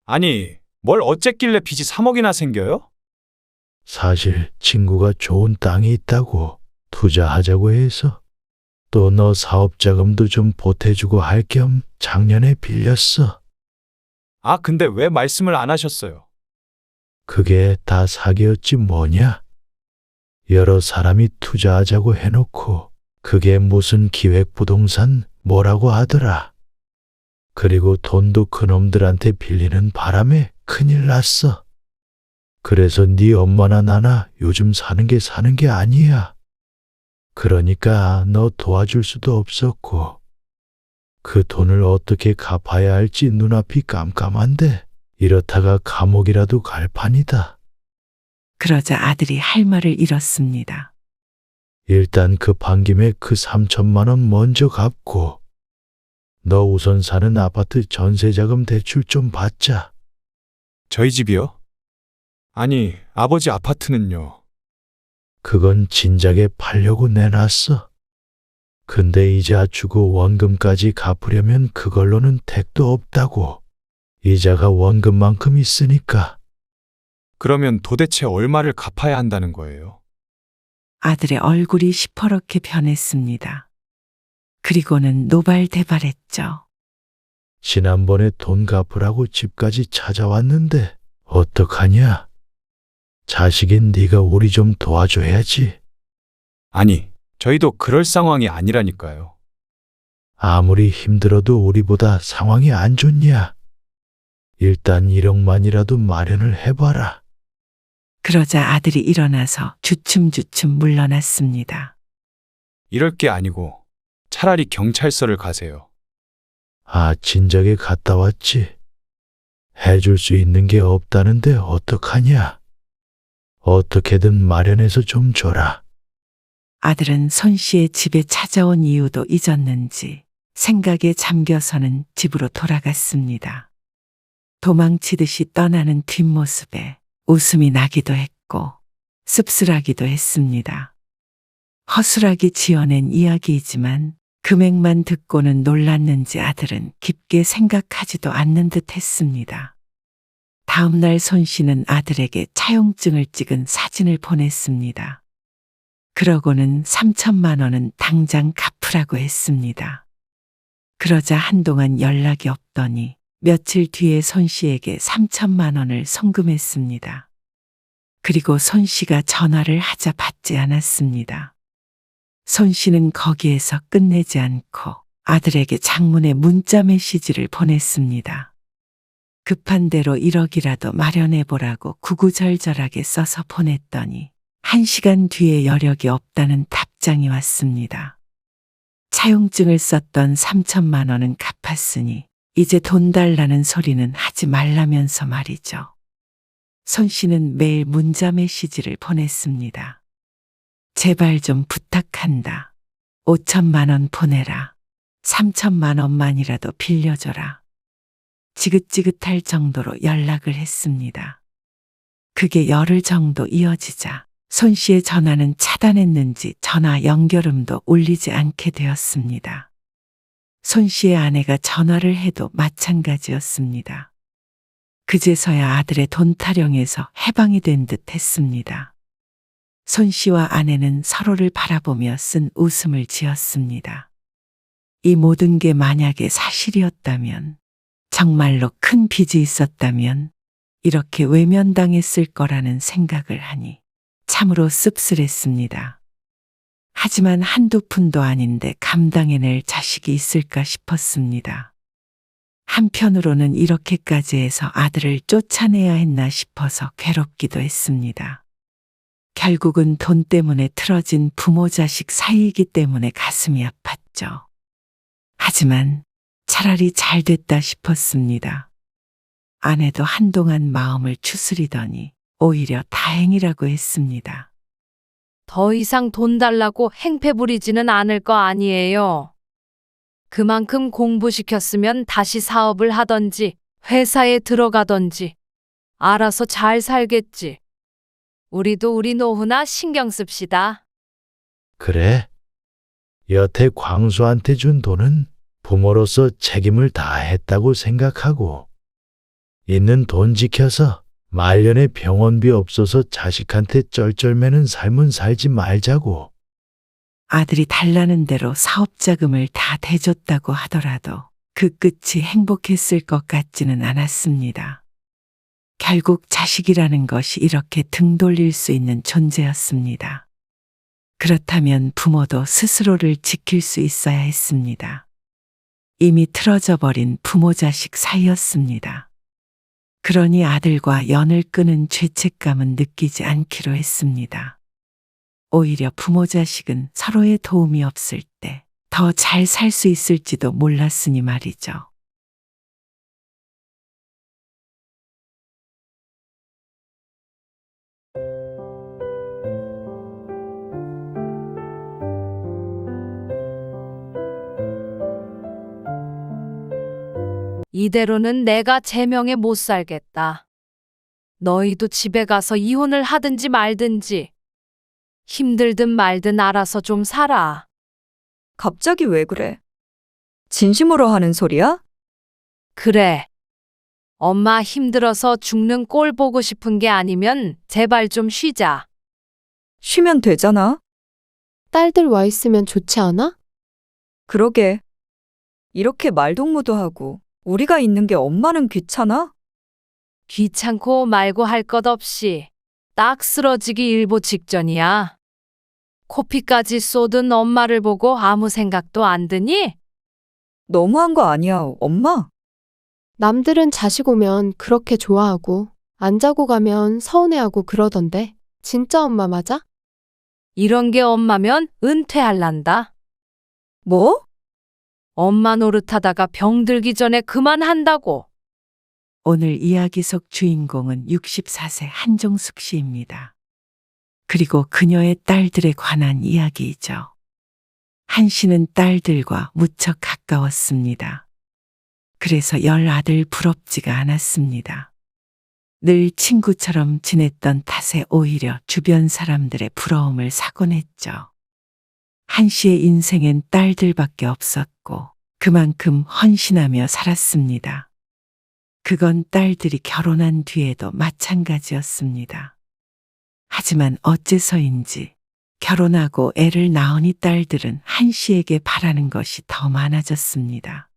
아니, 뭘 어쨌길래 빚이 3억이나 생겨요? 사실 친구가 좋은 땅이 있다고 투자하자고 해서 또 너 사업 자금도 좀 보태주고 할 겸 작년에 빌렸어. 아, 근데 왜 말씀을 안 하셨어요? 그게 다 사기였지 뭐냐? 여러 사람이 투자하자고 해놓고 그게 무슨 기획부동산 뭐라고 하더라. 그리고 돈도 그놈들한테 빌리는 바람에 큰일 났어. 그래서 네 엄마나 나나 요즘 사는 게 아니야. 그러니까 너 도와줄 수도 없었고 그 돈을 어떻게 갚아야 할지 눈앞이 깜깜한데 이렇다가 감옥이라도 갈 판이다. 그러자 아들이 할 말을 잃었습니다. 일단 급한 김에 그 3천만 원 먼저 갚고 너 우선 사는 아파트 전세자금 대출 좀 받자. 저희 집이요? 아니, 아버지 아파트는요. 그건 진작에 팔려고 내놨어. 근데 이자 주고 원금까지 갚으려면 그걸로는 택도 없다고. 이자가 원금만큼 있으니까. 그러면 도대체 얼마를 갚아야 한다는 거예요? 아들의 얼굴이 시퍼렇게 변했습니다. 그리고는 노발대발했죠. 지난번에 돈 갚으라고 집까지 찾아왔는데 어떡하냐? 자식인 네가 우리 좀 도와줘야지. 아니, 저희도 그럴 상황이 아니라니까요. 아무리 힘들어도 우리보다 상황이 안 좋냐? 일단 1억만이라도 마련을 해봐라. 그러자 아들이 일어나서 주춤주춤 물러났습니다. 이럴 게 아니고 차라리 경찰서를 가세요. 아, 진작에 갔다 왔지. 해줄 수 있는 게 없다는데 어떡하냐? 어떻게든 마련해서 좀 줘라. 아들은 손 씨의 집에 찾아온 이유도 잊었는지 생각에 잠겨서는 집으로 돌아갔습니다. 도망치듯이 떠나는 뒷모습에 웃음이 나기도 했고 씁쓸하기도 했습니다. 허술하게 지어낸 이야기이지만 금액만 듣고는 놀랐는지 아들은 깊게 생각하지도 않는 듯 했습니다. 다음 날 손 씨는 아들에게 차용증을 찍은 사진을 보냈습니다. 그러고는 3천만 원은 당장 갚으라고 했습니다. 그러자 한동안 연락이 없더니 며칠 뒤에 손 씨에게 3천만 원을 송금했습니다. 그리고 손 씨가 전화를 하자 받지 않았습니다. 손 씨는 거기에서 끝내지 않고 아들에게 장문의 문자 메시지를 보냈습니다. 급한 대로 1억이라도 마련해보라고 구구절절하게 써서 보냈더니 1시간 뒤에 여력이 없다는 답장이 왔습니다. 차용증을 썼던 3천만 원은 갚았으니 이제 돈 달라는 소리는 하지 말라면서 말이죠. 손 씨는 매일 문자 메시지를 보냈습니다. 제발 좀 부탁한다. 5천만 원 보내라. 3천만 원만이라도 빌려줘라. 지긋지긋할 정도로 연락을 했습니다. 그게 열흘 정도 이어지자 손 씨의 전화는 차단했는지 전화 연결음도 울리지 않게 되었습니다. 손 씨의 아내가 전화를 해도 마찬가지였습니다. 그제서야 아들의 돈 타령에서 해방이 된 듯 했습니다. 손 씨와 아내는 서로를 바라보며 쓴 웃음을 지었습니다. 이 모든 게 만약에 사실이었다면, 정말로 큰 빚이 있었다면 이렇게 외면당했을 거라는 생각을 하니 참으로 씁쓸했습니다. 하지만 한두 푼도 아닌데 감당해낼 자식이 있을까 싶었습니다. 한편으로는 이렇게까지 해서 아들을 쫓아내야 했나 싶어서 괴롭기도 했습니다. 결국은 돈 때문에 틀어진 부모 자식 사이이기 때문에 가슴이 아팠죠. 하지만 차라리 잘 됐다 싶었습니다. 아내도 한동안 마음을 추스리더니 오히려 다행이라고 했습니다. 더 이상 돈 달라고 행패 부리지는 않을 거 아니에요. 그만큼 공부시켰으면 다시 사업을 하던지 회사에 들어가던지 알아서 잘 살겠지. 우리도 우리 노후나 신경 씁시다. 그래. 여태 광수한테 준 돈은 부모로서 책임을 다했다고 생각하고 있는 돈 지켜서 말년에 병원비 없어서 자식한테 쩔쩔매는 삶은 살지 말자고. 아들이 달라는 대로 사업자금을 다 대줬다고 하더라도 그 끝이 행복했을 것 같지는 않았습니다. 결국 자식이라는 것이 이렇게 등 돌릴 수 있는 존재였습니다. 그렇다면 부모도 스스로를 지킬 수 있어야 했습니다. 이미 틀어져 버린 부모 자식 사이였습니다. 그러니 아들과 연을 끄는 죄책감은 느끼지 않기로 했습니다. 오히려 부모 자식은 서로의 도움이 없을 때 더 잘 살 수 있을지도 몰랐으니 말이죠. 이대로는 내가 제명에 못 살겠다. 너희도 집에 가서 이혼을 하든지 말든지 힘들든 말든 알아서 좀 살아. 갑자기 왜 그래? 진심으로 하는 소리야? 그래. 엄마 힘들어서 죽는 꼴 보고 싶은 게 아니면 제발 좀 쉬자. 쉬면 되잖아. 딸들 와 있으면 좋지 않아? 그러게. 이렇게 말동무도 우리가 있는 게 엄마는 귀찮아? 귀찮고 말고 할 것 없이 딱 쓰러지기 일보 직전이야. 코피까지 쏟은 엄마를 보고 아무 생각도 안 드니? 너무한 거 아니야, 엄마? 남들은 자식 오면 그렇게 좋아하고 안 자고 가면 서운해하고 그러던데 진짜 엄마 맞아? 이런 게 엄마면 은퇴할란다. 뭐? 엄마 노릇하다가 병들기 전에 그만한다고. 오늘 이야기 속 주인공은 64세 한종숙 씨입니다. 그리고 그녀의 딸들에 관한 이야기이죠. 한 씨는 딸들과 무척 가까웠습니다. 그래서 10아들 부럽지가 않았습니다. 늘 친구처럼 지냈던 탓에 오히려 주변 사람들의 부러움을 사곤 했죠. 한 씨의 인생엔 딸들밖에 없었고 그만큼 헌신하며 살았습니다. 그건 딸들이 결혼한 뒤에도 마찬가지였습니다. 하지만 어째서인지 결혼하고 애를 낳으니 딸들은 한 씨에게 바라는 것이 더 많아졌습니다.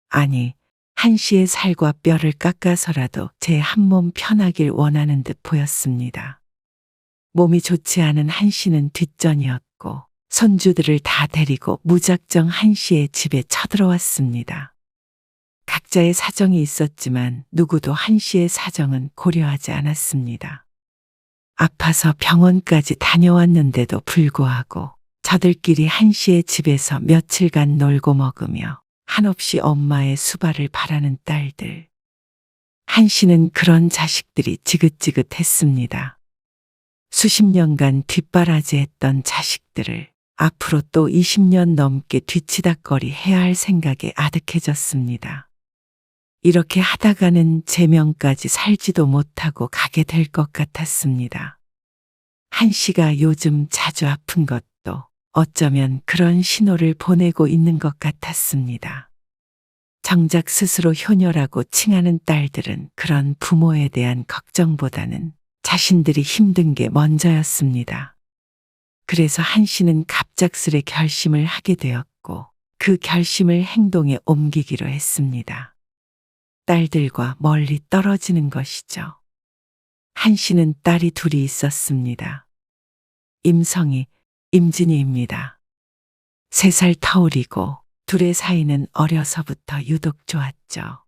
아니, 한 씨의 살과 뼈를 깎아서라도 제 한 몸 편하길 원하는 듯 보였습니다. 몸이 좋지 않은 한 씨는 뒷전이었고 손주들을 다 데리고 무작정 한 씨의 집에 쳐들어왔습니다. 각자의 사정이 있었지만 누구도 한 씨의 사정은 고려하지 않았습니다. 아파서 병원까지 다녀왔는데도 불구하고 저들끼리 한 씨의 집에서 며칠간 놀고 먹으며 한없이 엄마의 수발을 바라는 딸들. 한 씨는 그런 자식들이 지긋지긋했습니다. 수십 년간 뒷바라지했던 자식들을 앞으로 또 20년 넘게 뒤치다꺼리 해야 할 생각에 아득해졌습니다. 이렇게 하다가는 제명까지 살지도 못하고 가게 될 것 같았습니다. 한 씨가 요즘 자주 아픈 것도 어쩌면 그런 신호를 보내고 있는 것 같았습니다. 정작 스스로 효녀라고 칭하는 딸들은 그런 부모에 대한 걱정보다는 자신들이 힘든 게 먼저였습니다. 그래서 한 씨는 갑작스레 결심을 하게 되었고 그 결심을 행동에 옮기기로 했습니다. 딸들과 멀리 떨어지는 것이죠. 한 씨는 딸이 둘이 있었습니다. 임성희, 임진희입니다. 3살 터울이고 둘의 사이는 어려서부터 유독 좋았죠.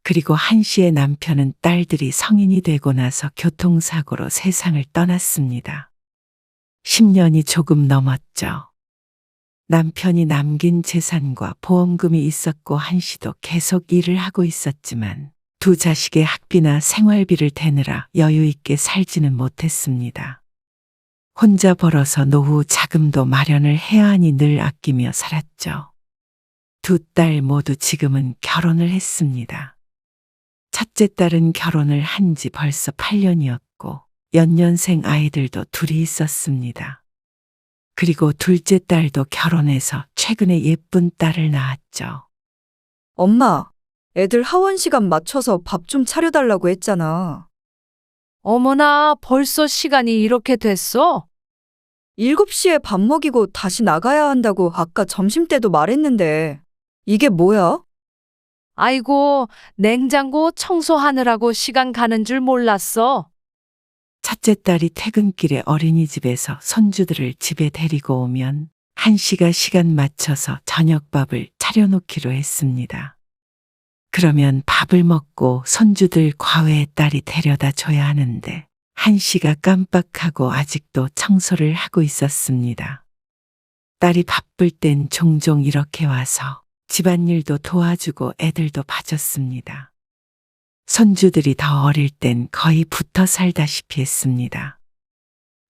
그리고 한 씨의 남편은 딸들이 성인이 되고 나서 교통사고로 세상을 떠났습니다. 10년이 조금 넘었죠. 남편이 남긴 재산과 보험금이 있었고 한 씨도 계속 일을 하고 있었지만 두 자식의 학비나 생활비를 대느라 여유 있게 살지는 못했습니다. 혼자 벌어서 노후 자금도 마련을 해야 하니 늘 아끼며 살았죠. 두 딸 모두 지금은 결혼을 했습니다. 첫째 딸은 결혼을 한 지 벌써 8년이었고 연년생 아이들도 둘이 있었습니다. 그리고 둘째 딸도 결혼해서 최근에 예쁜 딸을 낳았죠. 엄마, 애들 하원 시간 맞춰서 밥 좀 차려달라고 했잖아. 어머나, 벌써 시간이 이렇게 됐어? 7시에 밥 먹이고 다시 나가야 한다고 아까 점심때도 말했는데. 이게 뭐야? 아이고, 냉장고 청소하느라고 시간 가는 줄 몰랐어. 첫째 딸이 퇴근길에 어린이집에서 손주들을 집에 데리고 오면 한씨가 시간 맞춰서 저녁밥을 차려놓기로 했습니다. 그러면 밥을 먹고 손주들 과외의 딸이 데려다 줘야 하는데 한씨가 깜빡하고 아직도 청소를 하고 있었습니다. 딸이 바쁠 땐 종종 이렇게 와서 집안일도 도와주고 애들도 봐줬습니다. 손주들이 더 어릴 땐 거의 붙어 살다시피 했습니다.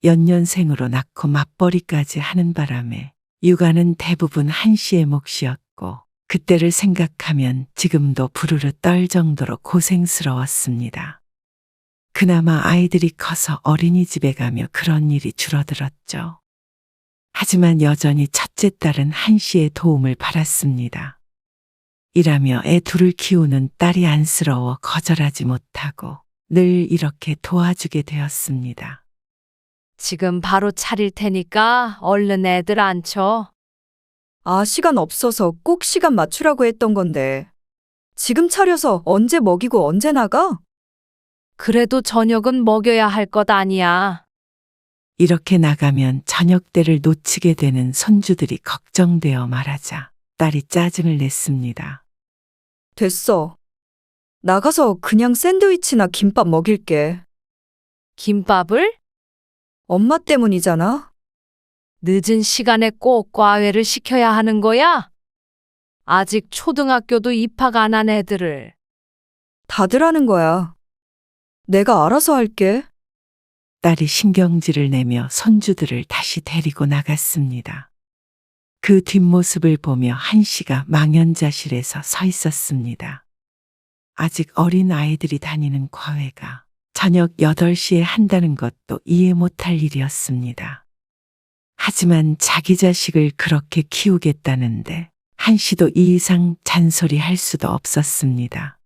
연년생으로 낳고 맞벌이까지 하는 바람에 육아는 대부분 한씨의 몫이었고 그때를 생각하면 지금도 부르르 떨 정도로 고생스러웠습니다. 그나마 아이들이 커서 어린이집에 가며 그런 일이 줄어들었죠. 하지만 여전히 첫째 딸은 한씨의 도움을 받았습니다. 일하며 애 둘을 키우는 딸이 안쓰러워 거절하지 못하고 늘 이렇게 도와주게 되었습니다. 지금 바로 차릴 테니까 얼른 애들 앉혀. 아, 시간 없어서 꼭 시간 맞추라고 했던 건데. 지금 차려서 언제 먹이고 언제 나가? 그래도 저녁은 먹여야 할 것 아니야. 이렇게 나가면 저녁 때를 놓치게 되는 손주들이 걱정되어 말하자 딸이 짜증을 냈습니다. 됐어. 나가서 그냥 샌드위치나 김밥 먹일게. 김밥을? 엄마 때문이잖아. 늦은 시간에 꼭 과외를 시켜야 하는 거야? 아직 초등학교도 입학 안 한 애들을. 다들 하는 거야. 내가 알아서 할게. 딸이 신경질을 내며 손주들을 다시 데리고 나갔습니다. 그 뒷모습을 보며 한씨가 망연자실해서 서 있었습니다. 아직 어린 아이들이 다니는 과외가 저녁 8시에 한다는 것도 이해 못할 일이었습니다. 하지만 자기 자식을 그렇게 키우겠다는데 한씨도 이 이상 잔소리할 수도 없었습니다.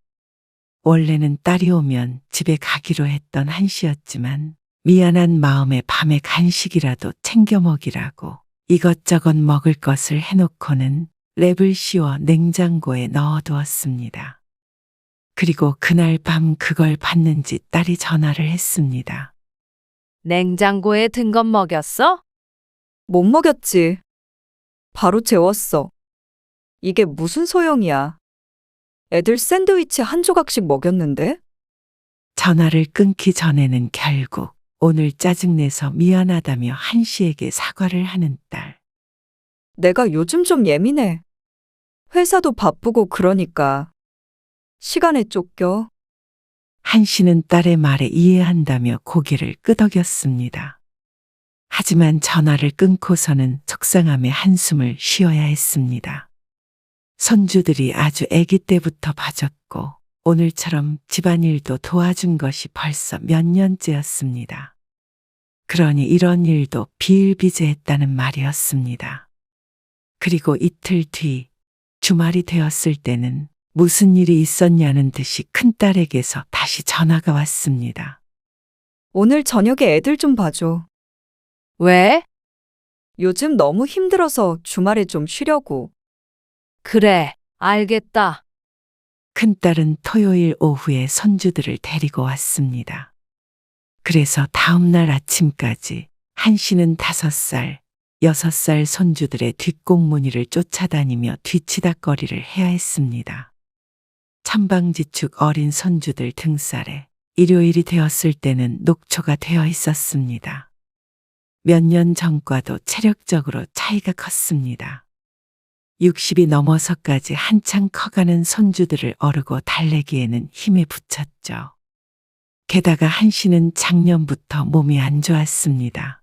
원래는 딸이 오면 집에 가기로 했던 한씨였지만 미안한 마음에 밤에 간식이라도 챙겨 먹이라고 이것저것 먹을 것을 해놓고는 랩을 씌워 냉장고에 넣어두었습니다. 그리고 그날 밤 그걸 봤는지 딸이 전화를 했습니다. 냉장고에 든 건 먹였어? 못 먹였지. 바로 재웠어. 이게 무슨 소용이야. 애들 샌드위치 한 조각씩 먹였는데? 전화를 끊기 전에는 결국 오늘 짜증내서 미안하다며 한씨에게 사과를 하는 딸. 내가 요즘 좀 예민해. 회사도 바쁘고 그러니까. 시간에 쫓겨. 한씨는 딸의 말에 이해한다며 고개를 끄덕였습니다. 하지만 전화를 끊고서는 속상함에 한숨을 쉬어야 했습니다. 손주들이 아주 아기 때부터 봐줬고 오늘처럼 집안일도 도와준 것이 벌써 몇 년째였습니다. 그러니 이런 일도 비일비재했다는 말이었습니다. 그리고 이틀 뒤 주말이 되었을 때는 무슨 일이 있었냐는 듯이 큰딸에게서 다시 전화가 왔습니다. 오늘 저녁에 애들 좀 봐줘. 왜? 요즘 너무 힘들어서 주말에 좀 쉬려고. 그래, 알겠다. 큰딸은 토요일 오후에 손주들을 데리고 왔습니다. 그래서 다음 날 아침까지 한씨는 5살, 6살 손주들의 뒷공무니를 쫓아다니며 뒤치다꺼리를 해야 했습니다. 천방지축 어린 손주들 등살에 일요일이 되었을 때는 녹초가 되어 있었습니다. 몇 년 전과도 체력적으로 차이가 컸습니다. 60이 넘어서까지 한창 커가는 손주들을 어르고 달래기에는 힘에 부쳤죠. 게다가 한씨는 작년부터 몸이 안 좋았습니다.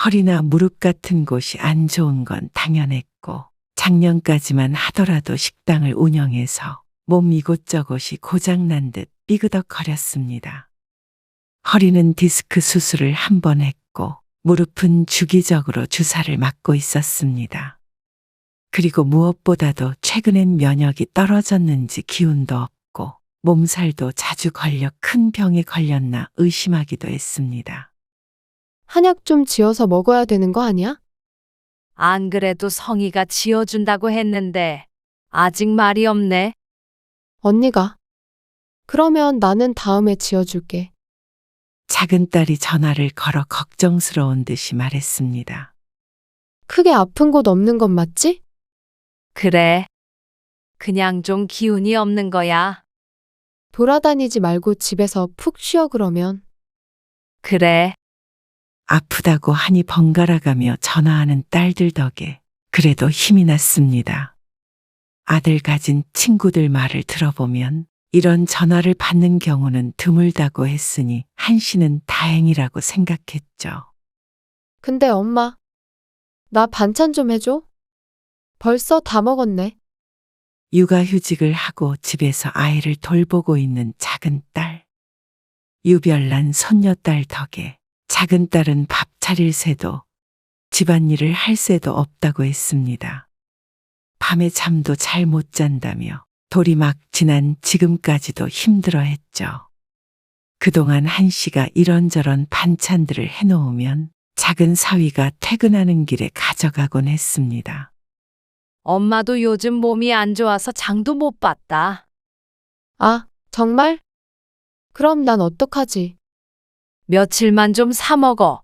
허리나 무릎 같은 곳이 안 좋은 건 당연했고 작년까지만 하더라도 식당을 운영해서 몸 이곳저곳이 고장난 듯 삐그덕거렸습니다. 허리는 디스크 수술을 한 번 했고 무릎은 주기적으로 주사를 맞고 있었습니다. 그리고 무엇보다도 최근엔 면역이 떨어졌는지 기운도 없고 몸살도 자주 걸려 큰 병에 걸렸나 의심하기도 했습니다. 한약 좀 지어서 먹어야 되는 거 아니야? 안 그래도 성희가 지어준다고 했는데 아직 말이 없네. 언니가. 그러면 나는 다음에 지어줄게. 작은 딸이 전화를 걸어 걱정스러운 듯이 말했습니다. 크게 아픈 곳 없는 건 맞지? 그래. 그냥 좀 기운이 없는 거야. 돌아다니지 말고 집에서 푹 쉬어 그러면. 그래. 아프다고 하니 번갈아가며 전화하는 딸들 덕에 그래도 힘이 났습니다. 아들 가진 친구들 말을 들어보면 이런 전화를 받는 경우는 드물다고 했으니 한씨는 다행이라고 생각했죠. 근데 엄마, 나 반찬 좀 해줘. 벌써 다 먹었네. 육아휴직을 하고 집에서 아이를 돌보고 있는 작은 딸. 유별난 손녀딸 덕에 작은 딸은 밥 차릴 새도 집안일을 할 새도 없다고 했습니다. 밤에 잠도 잘 못 잔다며 돌이 막 지난 지금까지도 힘들어했죠. 그동안 한씨가 이런저런 반찬들을 해놓으면 작은 사위가 퇴근하는 길에 가져가곤 했습니다. 엄마도 요즘 몸이 안 좋아서 장도 못 봤다. 아, 정말? 그럼 난 어떡하지? 며칠만 좀 사 먹어.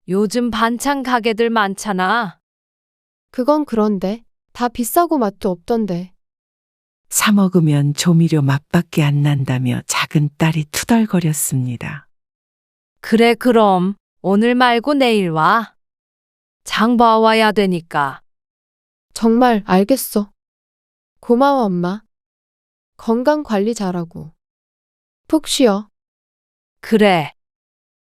요즘 반찬 가게들 많잖아. 그건 그런데 다 비싸고 맛도 없던데. 사 먹으면 조미료 맛밖에 안 난다며 작은 딸이 투덜거렸습니다. 그래, 그럼 오늘 말고 내일 와. 장 봐와야 되니까. 정말 알겠어. 고마워, 엄마. 건강 관리 잘하고. 푹 쉬어. 그래.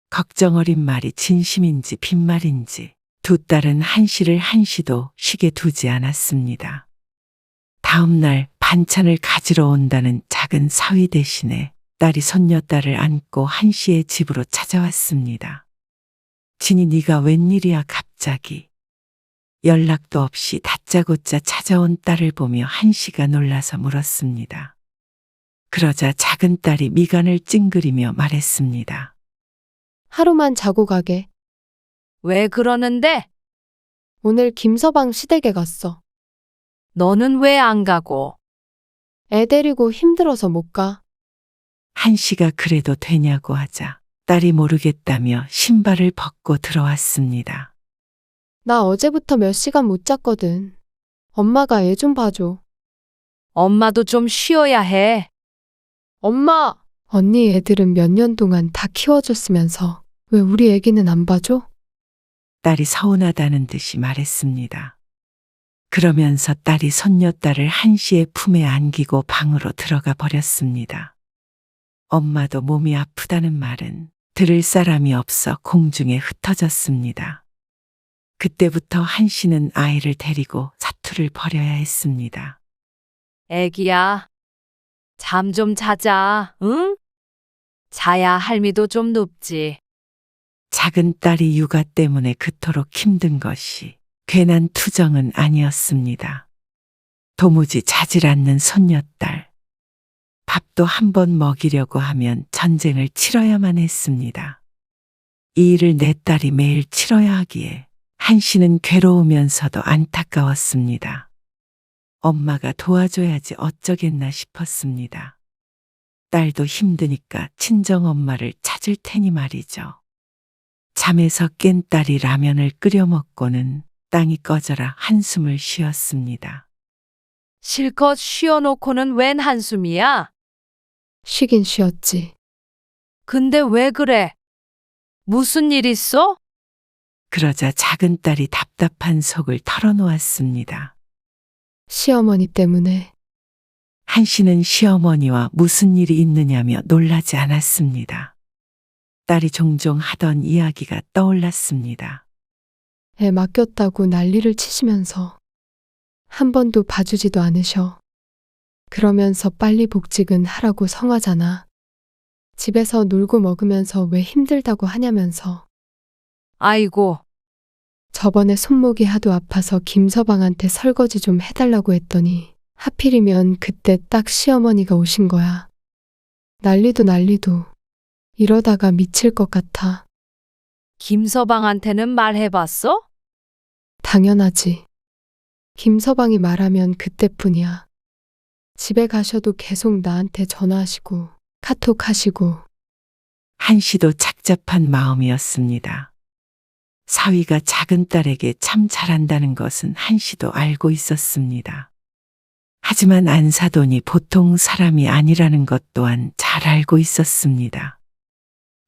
걱정 어린 말이 진심인지 빈말인지 두 딸은 한씨를 한시도 쉬게 두지 않았습니다. 다음 날 반찬을 가지러 온다는 작은 사위 대신에 딸이 손녀딸을 안고 한씨의 집으로 찾아왔습니다. 진이 네가 웬일이야 갑자기. 연락도 없이 다짜고짜 찾아온 딸을 보며 한씨가 놀라서 물었습니다. 그러자 작은 딸이 미간을 찡그리며 말했습니다. 하루만 자고 가게. 왜 그러는데? 오늘 김서방 시댁에 갔어. 너는 왜 안 가고? 애 데리고 힘들어서 못 가. 한씨가 그래도 되냐고 하자 딸이 모르겠다며 신발을 벗고 들어왔습니다. 나 어제부터 몇 시간 못 잤거든. 엄마가 애 좀 봐줘. 엄마도 좀 쉬어야 해. 엄마! 언니 애들은 몇 년 동안 다 키워줬으면서 왜 우리 애기는 안 봐줘? 딸이 서운하다는 듯이 말했습니다. 그러면서 딸이 손녀딸을 한씨의 품에 안기고 방으로 들어가 버렸습니다. 엄마도 몸이 아프다는 말은 들을 사람이 없어 공중에 흩어졌습니다. 그때부터 한씨는 아이를 데리고 사투를 벌여야 했습니다. 애기야, 잠 좀 자자, 응? 자야 할미도 좀 눕지. 작은 딸이 육아 때문에 그토록 힘든 것이 괜한 투정은 아니었습니다. 도무지 자질 않는 손녀딸. 밥도 한 번 먹이려고 하면 전쟁을 치러야만 했습니다. 이 일을 내 딸이 매일 치러야 하기에 한씨는 괴로우면서도 안타까웠습니다. 엄마가 도와줘야지 어쩌겠나 싶었습니다. 딸도 힘드니까 친정엄마를 찾을 테니 말이죠. 잠에서 깬 딸이 라면을 끓여 먹고는 땅이 꺼져라 한숨을 쉬었습니다. 실컷 쉬어놓고는 웬 한숨이야? 쉬긴 쉬었지. 근데 왜 그래? 무슨 일 있어? 그러자 작은 딸이 답답한 속을 털어놓았습니다. 시어머니 때문에. 한 씨는 시어머니와 무슨 일이 있느냐며 놀라지 않았습니다. 딸이 종종 하던 이야기가 떠올랐습니다. 애 맡겼다고 난리를 치시면서 한 번도 봐주지도 않으셔. 그러면서 빨리 복직은 하라고 성하잖아. 집에서 놀고 먹으면서 왜 힘들다고 하냐면서. 아이고, 저번에 손목이 하도 아파서 김서방한테 설거지 좀 해달라고 했더니 하필이면 그때 딱 시어머니가 오신 거야. 난리도 이러다가 미칠 것 같아. 김서방한테는 말해봤어? 당연하지. 김서방이 말하면 그때뿐이야. 집에 가셔도 계속 나한테 전화하시고 카톡하시고. 한 씨도 착잡한 마음이었습니다. 사위가 작은 딸에게 참 잘한다는 것은 한 씨도 알고 있었습니다. 하지만 안사돈이 보통 사람이 아니라는 것 또한 잘 알고 있었습니다.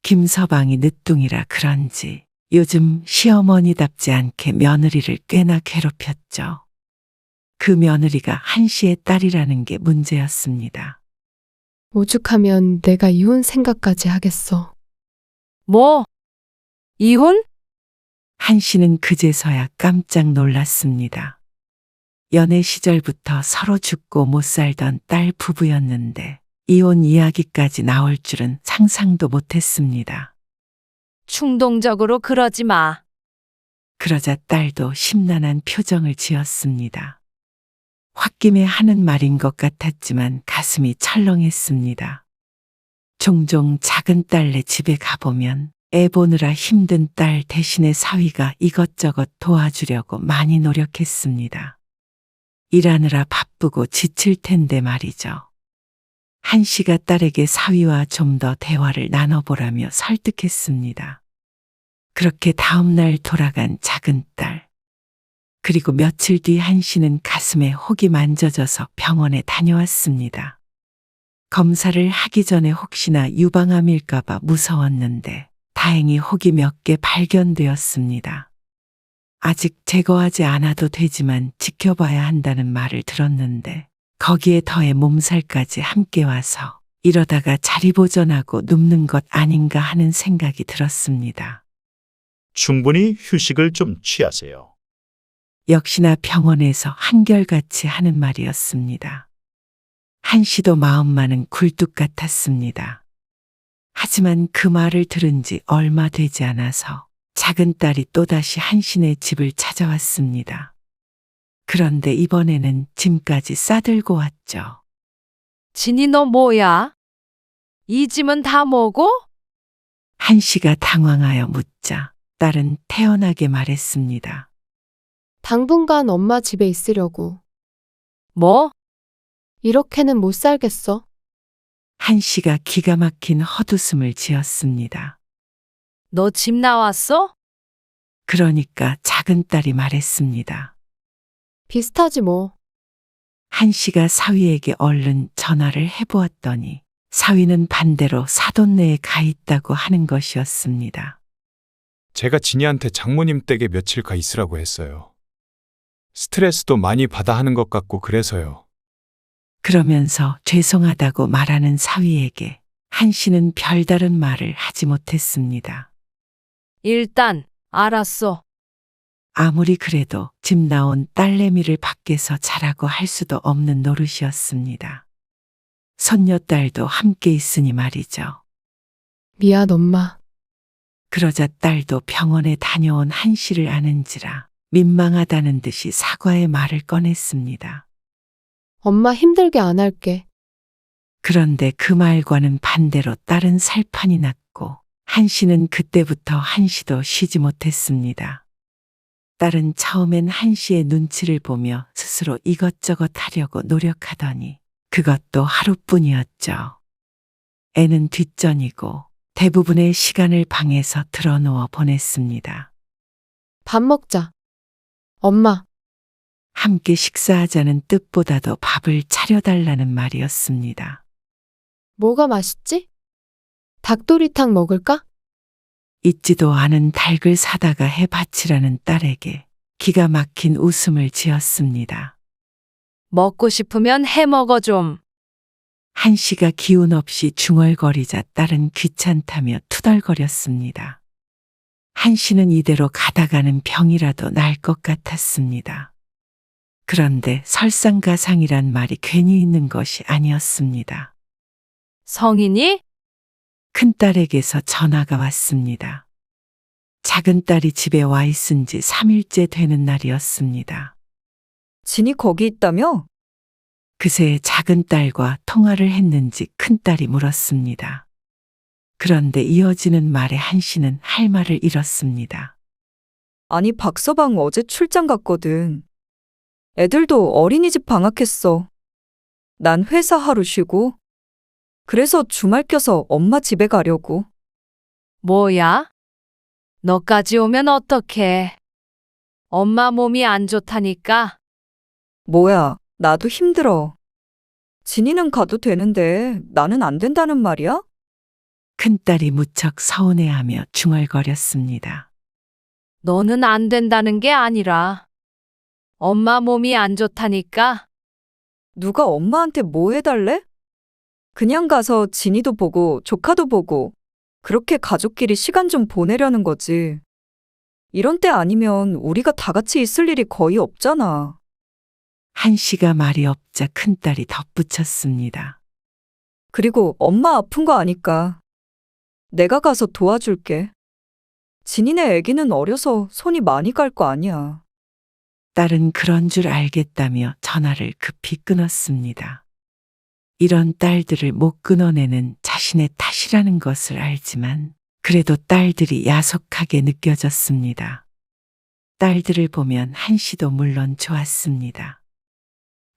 김서방이 늦둥이라 그런지 요즘 시어머니답지 않게 며느리를 꽤나 괴롭혔죠. 그 며느리가 한 씨의 딸이라는 게 문제였습니다. 오죽하면 내가 이혼 생각까지 하겠어. 뭐? 이혼? 한 씨는 그제서야 깜짝 놀랐습니다. 연애 시절부터 서로 죽고 못 살던 딸 부부였는데 이혼 이야기까지 나올 줄은 상상도 못했습니다. 충동적으로 그러지 마. 그러자 딸도 심란한 표정을 지었습니다. 홧김에 하는 말인 것 같았지만 가슴이 철렁했습니다. 종종 작은 딸네 집에 가보면 애 보느라 힘든 딸 대신에 사위가 이것저것 도와주려고 많이 노력했습니다. 일하느라 바쁘고 지칠 텐데 말이죠. 한 씨가 딸에게 사위와 좀 더 대화를 나눠보라며 설득했습니다. 그렇게 다음날 돌아간 작은 딸. 그리고 며칠 뒤 한 씨는 가슴에 혹이 만져져서 병원에 다녀왔습니다. 검사를 하기 전에 혹시나 유방암일까봐 무서웠는데 다행히 혹이 몇 개 발견되었습니다. 아직 제거하지 않아도 되지만 지켜봐야 한다는 말을 들었는데 거기에 더해 몸살까지 함께 와서 이러다가 자리보전하고 눕는 것 아닌가 하는 생각이 들었습니다. 충분히 휴식을 좀 취하세요. 역시나 병원에서 한결같이 하는 말이었습니다. 한 씨도 마음만은 굴뚝 같았습니다. 하지만 그 말을 들은 지 얼마 되지 않아서 작은 딸이 또다시 한 씨네 집을 찾아왔습니다. 그런데 이번에는 짐까지 싸들고 왔죠. 진이 너 뭐야? 이 짐은 다 뭐고? 한 씨가 당황하여 묻자 딸은 태연하게 말했습니다. 당분간 엄마 집에 있으려고. 뭐? 이렇게는 못 살겠어. 한 씨가 기가 막힌 헛웃음을 지었습니다. 너 집 나왔어? 그러니까 작은 딸이 말했습니다. 비슷하지 뭐. 한 씨가 사위에게 얼른 전화를 해보았더니 사위는 반대로 사돈네에 가 있다고 하는 것이었습니다. 제가 진이한테 장모님 댁에 며칠 가 있으라고 했어요. 스트레스도 많이 받아 하는 것 같고 그래서요. 그러면서 죄송하다고 말하는 사위에게 한 씨는 별다른 말을 하지 못했습니다. 일단 알았어. 아무리 그래도 집 나온 딸내미를 밖에서 자라고 할 수도 없는 노릇이었습니다. 손녀딸도 함께 있으니 말이죠. 미안 엄마. 그러자 딸도 병원에 다녀온 한 씨를 아는지라 민망하다는 듯이 사과의 말을 꺼냈습니다. 엄마 힘들게 안 할게. 그런데 그 말과는 반대로 딸은 살판이 났고 한 씨는 그때부터 한 씨도 쉬지 못했습니다. 딸은 처음엔 한 씨의 눈치를 보며 스스로 이것저것 하려고 노력하더니 그것도 하루뿐이었죠. 애는 뒷전이고 대부분의 시간을 방에서 드러누워 보냈습니다. 밥 먹자. 엄마. 함께 식사하자는 뜻보다도 밥을 차려달라는 말이었습니다. 뭐가 맛있지? 닭도리탕 먹을까? 잊지도 않은 닭을 사다가 해 바치라는 딸에게 기가 막힌 웃음을 지었습니다. 먹고 싶으면 해 먹어 좀. 한씨가 기운 없이 중얼거리자 딸은 귀찮다며 투덜거렸습니다. 한씨는 이대로 가다가는 병이라도 날 것 같았습니다. 그런데 설상가상이란 말이 괜히 있는 것이 아니었습니다. 성인이? 큰딸에게서 전화가 왔습니다. 작은 딸이 집에 와 있은 지 3일째 되는 날이었습니다. 진이 거기 있다며? 그새 작은 딸과 통화를 했는지 큰딸이 물었습니다. 그런데 이어지는 말에 한씨는 할 말을 잃었습니다. 아니, 박서방 어제 출장 갔거든. 애들도 어린이집 방학했어. 난 회사 하루 쉬고. 그래서 주말 껴서 엄마 집에 가려고. 뭐야? 너까지 오면 어떡해? 엄마 몸이 안 좋다니까. 뭐야, 나도 힘들어. 진이는 가도 되는데 나는 안 된다는 말이야? 큰딸이 무척 서운해하며 중얼거렸습니다. 너는 안 된다는 게 아니라 엄마 몸이 안 좋다니까. 누가 엄마한테 뭐 해달래? 그냥 가서 진이도 보고 조카도 보고 그렇게 가족끼리 시간 좀 보내려는 거지. 이런 때 아니면 우리가 다 같이 있을 일이 거의 없잖아. 한씨가 말이 없자 큰딸이 덧붙였습니다. 그리고 엄마 아픈 거 아니까 내가 가서 도와줄게. 진이네 애기는 어려서 손이 많이 갈 거 아니야. 딸은 그런 줄 알겠다며 전화를 급히 끊었습니다. 이런 딸들을 못 끊어내는 자신의 탓이라는 것을 알지만 그래도 딸들이 야속하게 느껴졌습니다. 딸들을 보면 한씨도 물론 좋았습니다.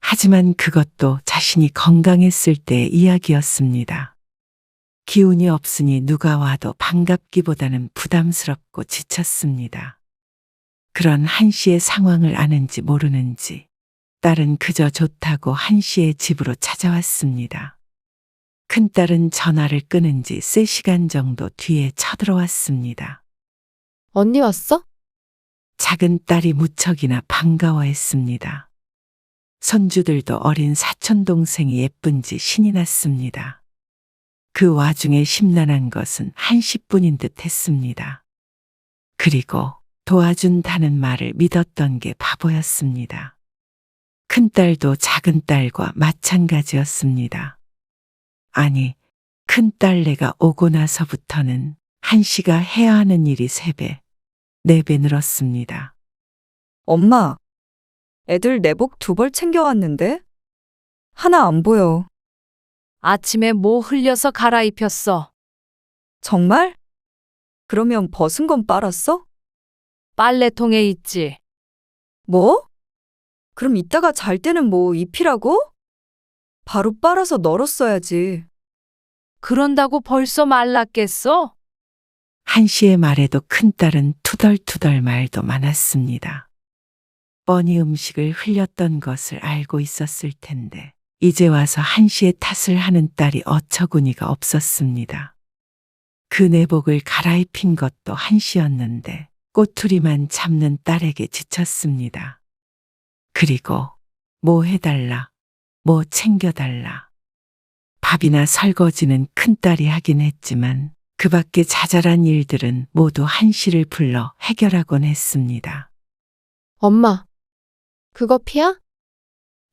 하지만 그것도 자신이 건강했을 때의 이야기였습니다. 기운이 없으니 누가 와도 반갑기보다는 부담스럽고 지쳤습니다. 그런 한씨의 상황을 아는지 모르는지 딸은 그저 좋다고 한씨의 집으로 찾아왔습니다. 큰딸은 전화를 끊은 지 3시간 정도 뒤에 쳐들어왔습니다. 언니 왔어? 작은 딸이 무척이나 반가워했습니다. 손주들도 어린 사촌동생이 예쁜지 신이 났습니다. 그 와중에 심란한 것은 한씨뿐인 듯 했습니다. 그리고 도와준다는 말을 믿었던 게 바보였습니다. 큰딸도 작은딸과 마찬가지였습니다. 아니, 큰딸내가 오고 나서부터는 한씨가 해야 하는 일이 3배, 4배 늘었습니다. 엄마, 애들 내복 2벌 챙겨왔는데? 하나 안 보여. 아침에 뭐 흘려서 갈아입혔어. 정말? 그러면 벗은 건 빨았어? 빨래통에 있지. 뭐? 그럼 이따가 잘 때는 뭐 입히라고? 바로 빨아서 널었어야지. 그런다고 벌써 말랐겠어? 한씨의 말에도 큰딸은 투덜투덜 말도 많았습니다. 뻔히 음식을 흘렸던 것을 알고 있었을 텐데 이제 와서 한씨의 탓을 하는 딸이 어처구니가 없었습니다. 그 내복을 갈아입힌 것도 한씨였는데 꼬투리만 잡는 딸에게 지쳤습니다. 그리고 뭐 해달라, 뭐 챙겨달라. 밥이나 설거지는 큰딸이 하긴 했지만 그 밖에 자잘한 일들은 모두 한씨를 불러 해결하곤 했습니다. 엄마, 그거 피야?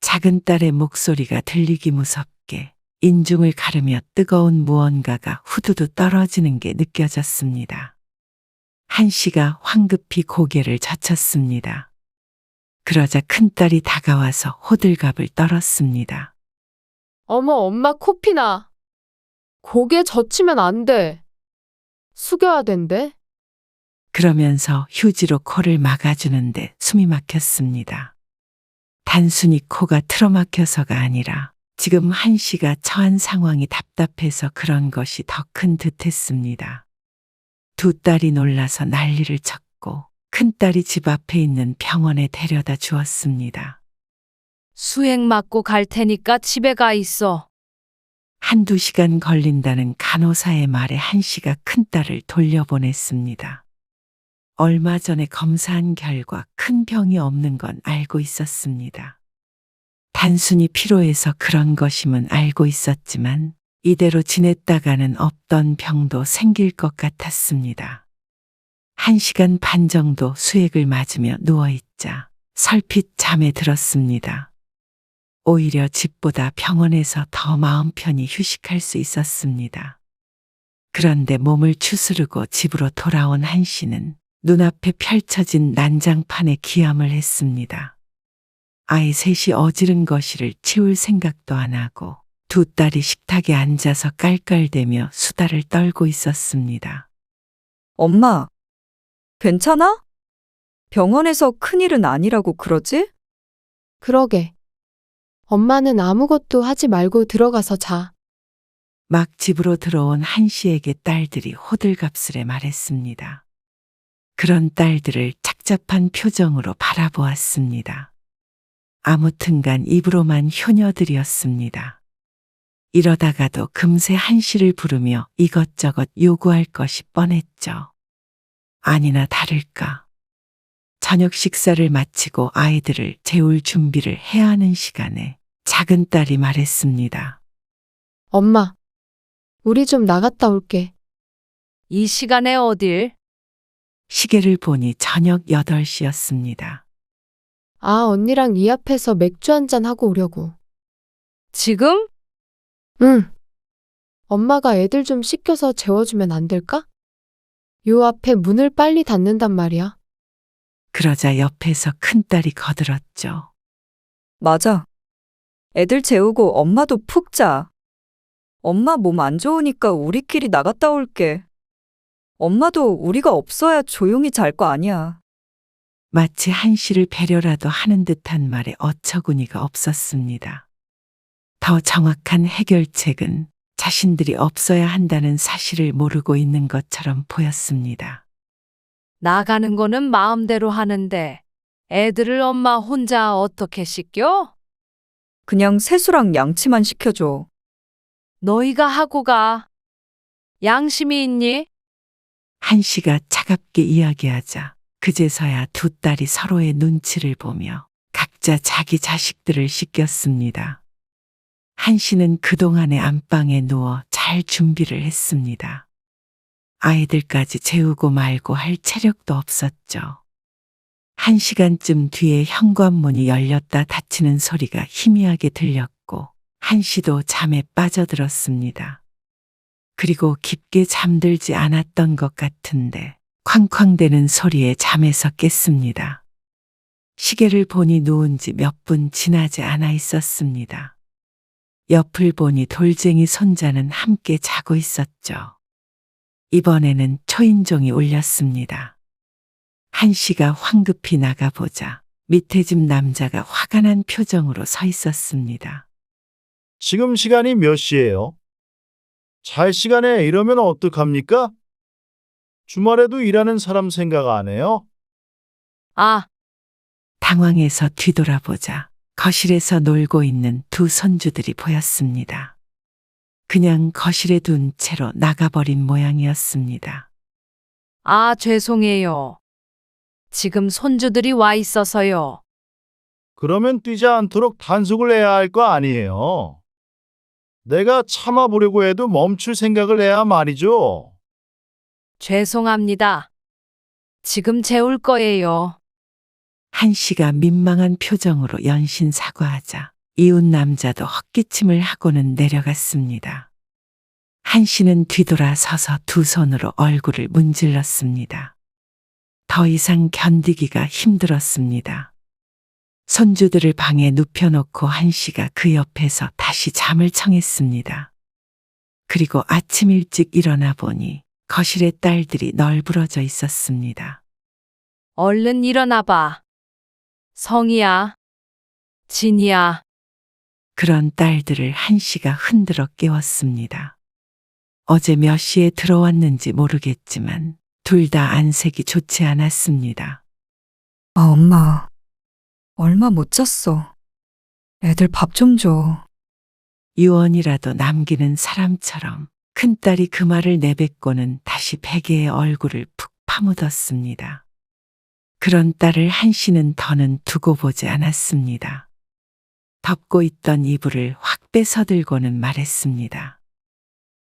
작은 딸의 목소리가 들리기 무섭게 인중을 가르며 뜨거운 무언가가 후두두 떨어지는 게 느껴졌습니다. 한씨가 황급히 고개를 젖혔습니다. 그러자 큰딸이 다가와서 호들갑을 떨었습니다. 어머, 엄마 코피나. 고개 젖히면 안 돼. 숙여야 된대. 그러면서 휴지로 코를 막아주는데 숨이 막혔습니다. 단순히 코가 틀어막혀서가 아니라 지금 한씨가 처한 상황이 답답해서 그런 것이 더 큰 듯했습니다. 두 딸이 놀라서 난리를 쳤고 큰딸이 집 앞에 있는 병원에 데려다 주었습니다. 수액 맞고 갈 테니까 집에 가 있어. 1~2시간 걸린다는 간호사의 말에 한씨가 큰딸을 돌려보냈습니다. 얼마 전에 검사한 결과 큰 병이 없는 건 알고 있었습니다. 단순히 피로해서 그런 것임은 알고 있었지만 이대로 지냈다가는 없던 병도 생길 것 같았습니다. 1시간 반 정도 수액을 맞으며 누워있자 설핏 잠에 들었습니다. 오히려 집보다 병원에서 더 마음 편히 휴식할 수 있었습니다. 그런데 몸을 추스르고 집으로 돌아온 한씨는 눈앞에 펼쳐진 난장판에 기함을 했습니다. 아이 셋이 어지른 거실을 치울 생각도 안 하고 두 딸이 식탁에 앉아서 깔깔대며 수다를 떨고 있었습니다. 엄마, 괜찮아? 병원에서 큰일은 아니라고 그러지? 그러게. 엄마는 아무것도 하지 말고 들어가서 자. 막 집으로 들어온 한씨에게 딸들이 호들갑스레 말했습니다. 그런 딸들을 착잡한 표정으로 바라보았습니다. 아무튼간 입으로만 효녀들이었습니다. 이러다가도 금세 한씨를 부르며 이것저것 요구할 것이 뻔했죠. 아니나 다를까. 저녁 식사를 마치고 아이들을 재울 준비를 해야 하는 시간에 작은 딸이 말했습니다. 엄마, 우리 좀 나갔다 올게. 이 시간에 어딜? 시계를 보니 저녁 8시였습니다. 아, 언니랑 이 앞에서 맥주 한잔 하고 오려고. 지금? 응. 엄마가 애들 좀 씻겨서 재워주면 안 될까? 요 앞에 문을 빨리 닫는단 말이야. 그러자 옆에서 큰딸이 거들었죠. 맞아. 애들 재우고 엄마도 푹 자. 엄마 몸 안 좋으니까 우리끼리 나갔다 올게. 엄마도 우리가 없어야 조용히 잘 거 아니야. 마치 한씨를 배려라도 하는 듯한 말에 어처구니가 없었습니다. 더 정확한 해결책은 자신들이 없어야 한다는 사실을 모르고 있는 것처럼 보였습니다. 나가는 거는 마음대로 하는데 애들을 엄마 혼자 어떻게 씻겨? 그냥 세수랑 양치만 시켜줘. 너희가 하고 가. 양심이 있니? 한씨가 차갑게 이야기하자 그제서야 두 딸이 서로의 눈치를 보며 각자 자기 자식들을 씻겼습니다. 한씨는 그동안의 안방에 누워 잘 준비를 했습니다. 아이들까지 재우고 말고 할 체력도 없었죠. 1시간쯤 뒤에 현관문이 열렸다 닫히는 소리가 희미하게 들렸고 한씨도 잠에 빠져들었습니다. 그리고 깊게 잠들지 않았던 것 같은데 쾅쾅대는 소리에 잠에서 깼습니다. 시계를 보니 누운 지 몇 분 지나지 않아 있었습니다. 옆을 보니 돌쟁이 손자는 함께 자고 있었죠. 이번에는 초인종이 울렸습니다. 한씨가 황급히 나가보자 밑에 집 남자가 화가 난 표정으로 서 있었습니다. 지금 시간이 몇 시예요? 잘 시간에 이러면 어떡합니까? 주말에도 일하는 사람 생각 안 해요? 아, 당황해서 뒤돌아보자 거실에서 놀고 있는 두 손주들이 보였습니다. 그냥 거실에 둔 채로 나가버린 모양이었습니다. 아, 죄송해요. 지금 손주들이 와 있어서요. 그러면 뛰지 않도록 단속을 해야 할 거 아니에요. 내가 참아보려고 해도 멈출 생각을 해야 말이죠. 죄송합니다. 지금 재울 거예요. 한씨가 민망한 표정으로 연신 사과하자 이웃 남자도 헛기침을 하고는 내려갔습니다. 한씨는 뒤돌아 서서 두 손으로 얼굴을 문질렀습니다. 더 이상 견디기가 힘들었습니다. 손주들을 방에 눕혀놓고 한씨가 그 옆에서 다시 잠을 청했습니다. 그리고 아침 일찍 일어나 보니 거실에 딸들이 널브러져 있었습니다. 얼른 일어나 봐. 성이야. 진이야. 그런 딸들을 한씨가 흔들어 깨웠습니다. 어제 몇 시에 들어왔는지 모르겠지만 둘 다 안색이 좋지 않았습니다. 아, 엄마. 얼마 못 잤어. 애들 밥 좀 줘. 유언이라도 남기는 사람처럼 큰딸이 그 말을 내뱉고는 다시 베개에 얼굴을 푹 파묻었습니다. 그런 딸을 한씨는 더는 두고 보지 않았습니다. 덮고 있던 이불을 확 빼서들고는 말했습니다.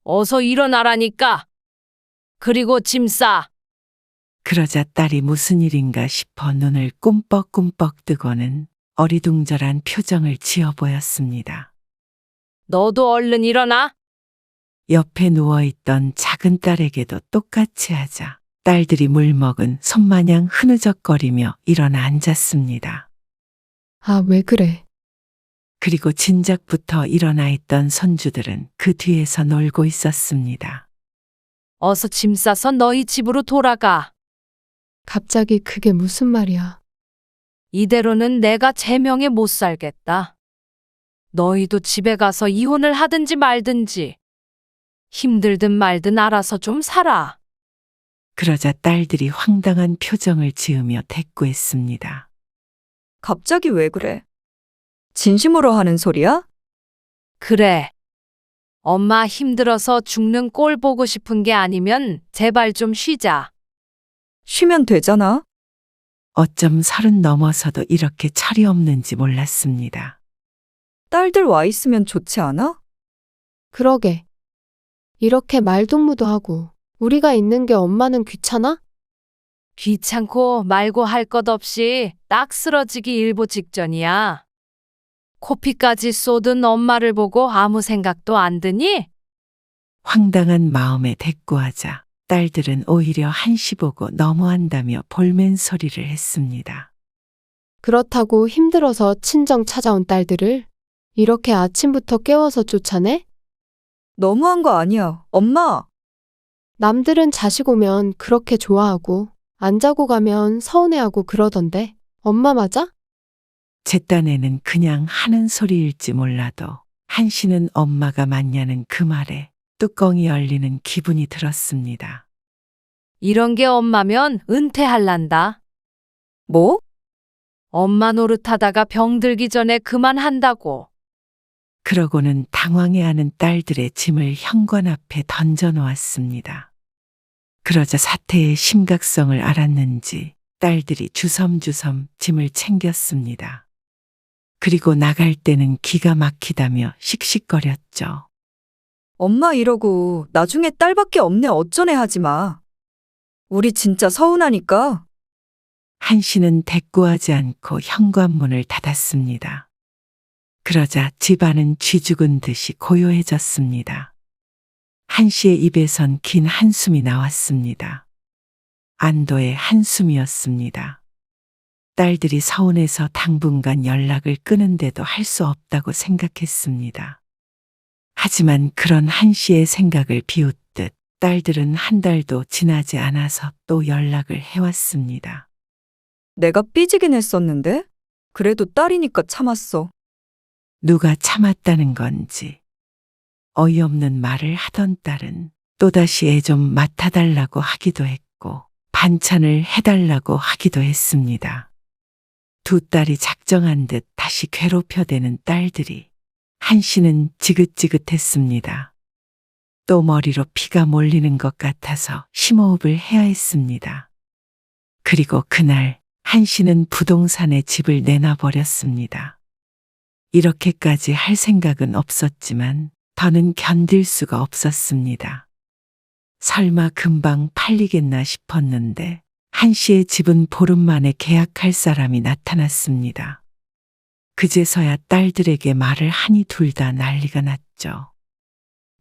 어서 일어나라니까. 그리고 짐 싸. 그러자 딸이 무슨 일인가 싶어 눈을 꿈뻑꿈뻑 뜨고는 어리둥절한 표정을 지어 보였습니다. 너도 얼른 일어나. 옆에 누워있던 작은 딸에게도 똑같이 하자 딸들이 물먹은 손마냥 흐느적거리며 일어나 앉았습니다. 아, 왜 그래? 그리고 진작부터 일어나 있던 손주들은 그 뒤에서 놀고 있었습니다. 어서 짐 싸서 너희 집으로 돌아가. 갑자기 그게 무슨 말이야? 이대로는 내가 제명에 못 살겠다. 너희도 집에 가서 이혼을 하든지 말든지. 힘들든 말든 알아서 좀 살아. 그러자 딸들이 황당한 표정을 지으며 대꾸했습니다. 갑자기 왜 그래? 진심으로 하는 소리야? 그래. 엄마 힘들어서 죽는 꼴 보고 싶은 게 아니면 제발 좀 쉬자. 쉬면 되잖아. 어쩜 30 넘어서도 이렇게 철이 없는지 몰랐습니다. 딸들 와 있으면 좋지 않아? 그러게. 이렇게 말동무도 하고 우리가 있는 게 엄마는 귀찮아? 귀찮고 말고 할 것 없이 딱 쓰러지기 일보 직전이야. 코피까지 쏟은 엄마를 보고 아무 생각도 안 드니? 황당한 마음에 대꾸하자 딸들은 오히려 한시 보고 너무한다며 볼멘 소리를 했습니다. 그렇다고 힘들어서 친정 찾아온 딸들을 이렇게 아침부터 깨워서 쫓아내? 너무한 거 아니야, 엄마. 남들은 자식 오면 그렇게 좋아하고 안 자고 가면 서운해하고 그러던데 엄마 맞아? 제 딴에는 그냥 하는 소리일지 몰라도 한시는 엄마가 맞냐는 그 말에 뚜껑이 열리는 기분이 들었습니다. 이런 게 엄마면 은퇴할란다. 뭐? 엄마 노릇하다가 병들기 전에 그만한다고. 그러고는 당황해하는 딸들의 짐을 현관 앞에 던져놓았습니다. 그러자 사태의 심각성을 알았는지 딸들이 주섬주섬 짐을 챙겼습니다. 그리고 나갈 때는 기가 막히다며 씩씩거렸죠. 엄마 이러고 나중에 딸밖에 없네 어쩌네 하지 마. 우리 진짜 서운하니까. 한시는 대꾸하지 않고 현관문을 닫았습니다. 그러자 집안은 쥐죽은 듯이 고요해졌습니다. 한시의 입에선 긴 한숨이 나왔습니다. 안도의 한숨이었습니다. 딸들이 서운해서 당분간 연락을 끊은데도 할 수 없다고 생각했습니다. 하지만 그런 한시의 생각을 비웃듯 딸들은 한 달도 지나지 않아서 또 연락을 해왔습니다. 내가 삐지긴 했었는데 그래도 딸이니까 참았어. 누가 참았다는 건지 어이없는 말을 하던 딸은 또다시 애 좀 맡아달라고 하기도 했고 반찬을 해달라고 하기도 했습니다. 두 딸이 작정한 듯 다시 괴롭혀대는 딸들이 한시는 지긋지긋했습니다. 또 머리로 피가 몰리는 것 같아서 심호흡을 해야 했습니다. 그리고 그날 한시는 부동산에 집을 내놔버렸습니다. 이렇게까지 할 생각은 없었지만 더는 견딜 수가 없었습니다. 설마 금방 팔리겠나 싶었는데 한시의 집은 보름 만에 계약할 사람이 나타났습니다. 그제서야 딸들에게 말을 하니 둘 다 난리가 났죠.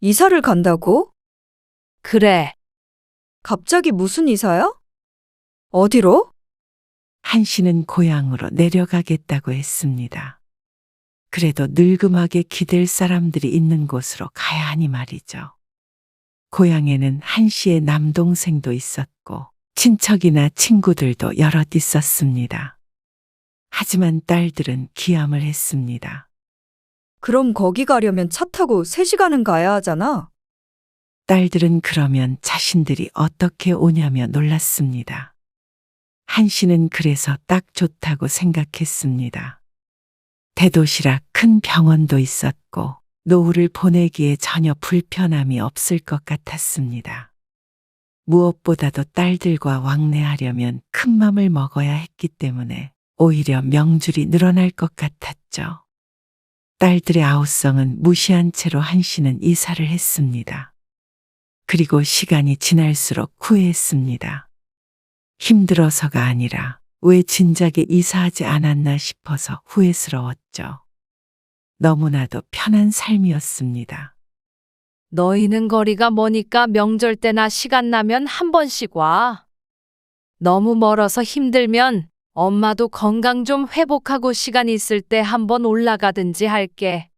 이사를 간다고? 그래. 갑자기 무슨 이사야? 어디로? 한시는 고향으로 내려가겠다고 했습니다. 그래도 늙음하게 기댈 사람들이 있는 곳으로 가야 하니 말이죠. 고향에는 한시의 남동생도 있었고 친척이나 친구들도 여럿 있었습니다. 하지만 딸들은 기함을 했습니다. 그럼 거기 가려면 차 타고 3시간은 가야 하잖아. 딸들은 그러면 자신들이 어떻게 오냐며 놀랐습니다. 한시는 그래서 딱 좋다고 생각했습니다. 대도시라 큰 병원도 있었고 노후를 보내기에 전혀 불편함이 없을 것 같았습니다. 무엇보다도 딸들과 왕래하려면 큰 맘을 먹어야 했기 때문에 오히려 명줄이 늘어날 것 같았죠. 딸들의 아우성은 무시한 채로 한 씨는 이사를 했습니다. 그리고 시간이 지날수록 후회했습니다. 힘들어서가 아니라 왜 진작에 이사하지 않았나 싶어서 후회스러웠죠. 너무나도 편한 삶이었습니다. 너희는 거리가 머니까 명절 때나 시간 나면 한 번씩 와. 너무 멀어서 힘들면 엄마도 건강 좀 회복하고 시간 있을 때 한번 올라가든지 할게.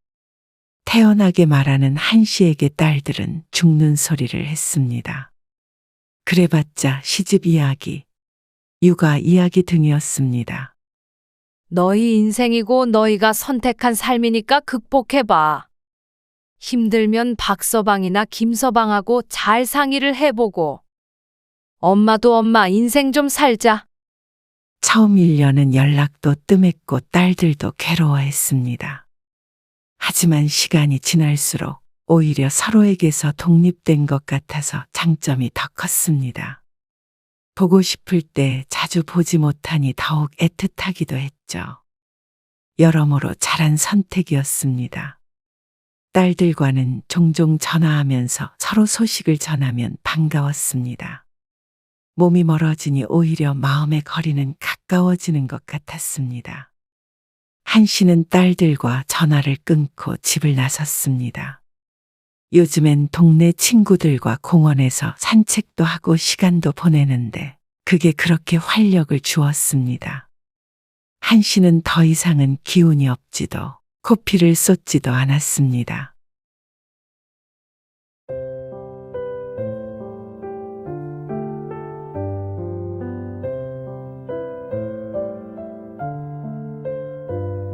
태연하게 말하는 한 씨에게 딸들은 죽는 소리를 했습니다. 그래봤자 시집 이야기, 육아 이야기 등이었습니다. 너희 인생이고 너희가 선택한 삶이니까 극복해봐. 힘들면 박서방이나 김서방하고 잘 상의를 해보고. 엄마도 엄마 인생 좀 살자. 처음 1년은 연락도 뜸했고 딸들도 괴로워했습니다. 하지만 시간이 지날수록 오히려 서로에게서 독립된 것 같아서 장점이 더 컸습니다. 보고 싶을 때 자주 보지 못하니 더욱 애틋하기도 했죠. 여러모로 잘한 선택이었습니다. 딸들과는 종종 전화하면서 서로 소식을 전하면 반가웠습니다. 몸이 멀어지니 오히려 마음의 거리는 가까워지는 것 같았습니다. 한 씨는 딸들과 전화를 끊고 집을 나섰습니다. 요즘엔 동네 친구들과 공원에서 산책도 하고 시간도 보내는데 그게 그렇게 활력을 주었습니다. 한 씨는 더 이상은 기운이 없지도 코피를 쏟지도 않았습니다.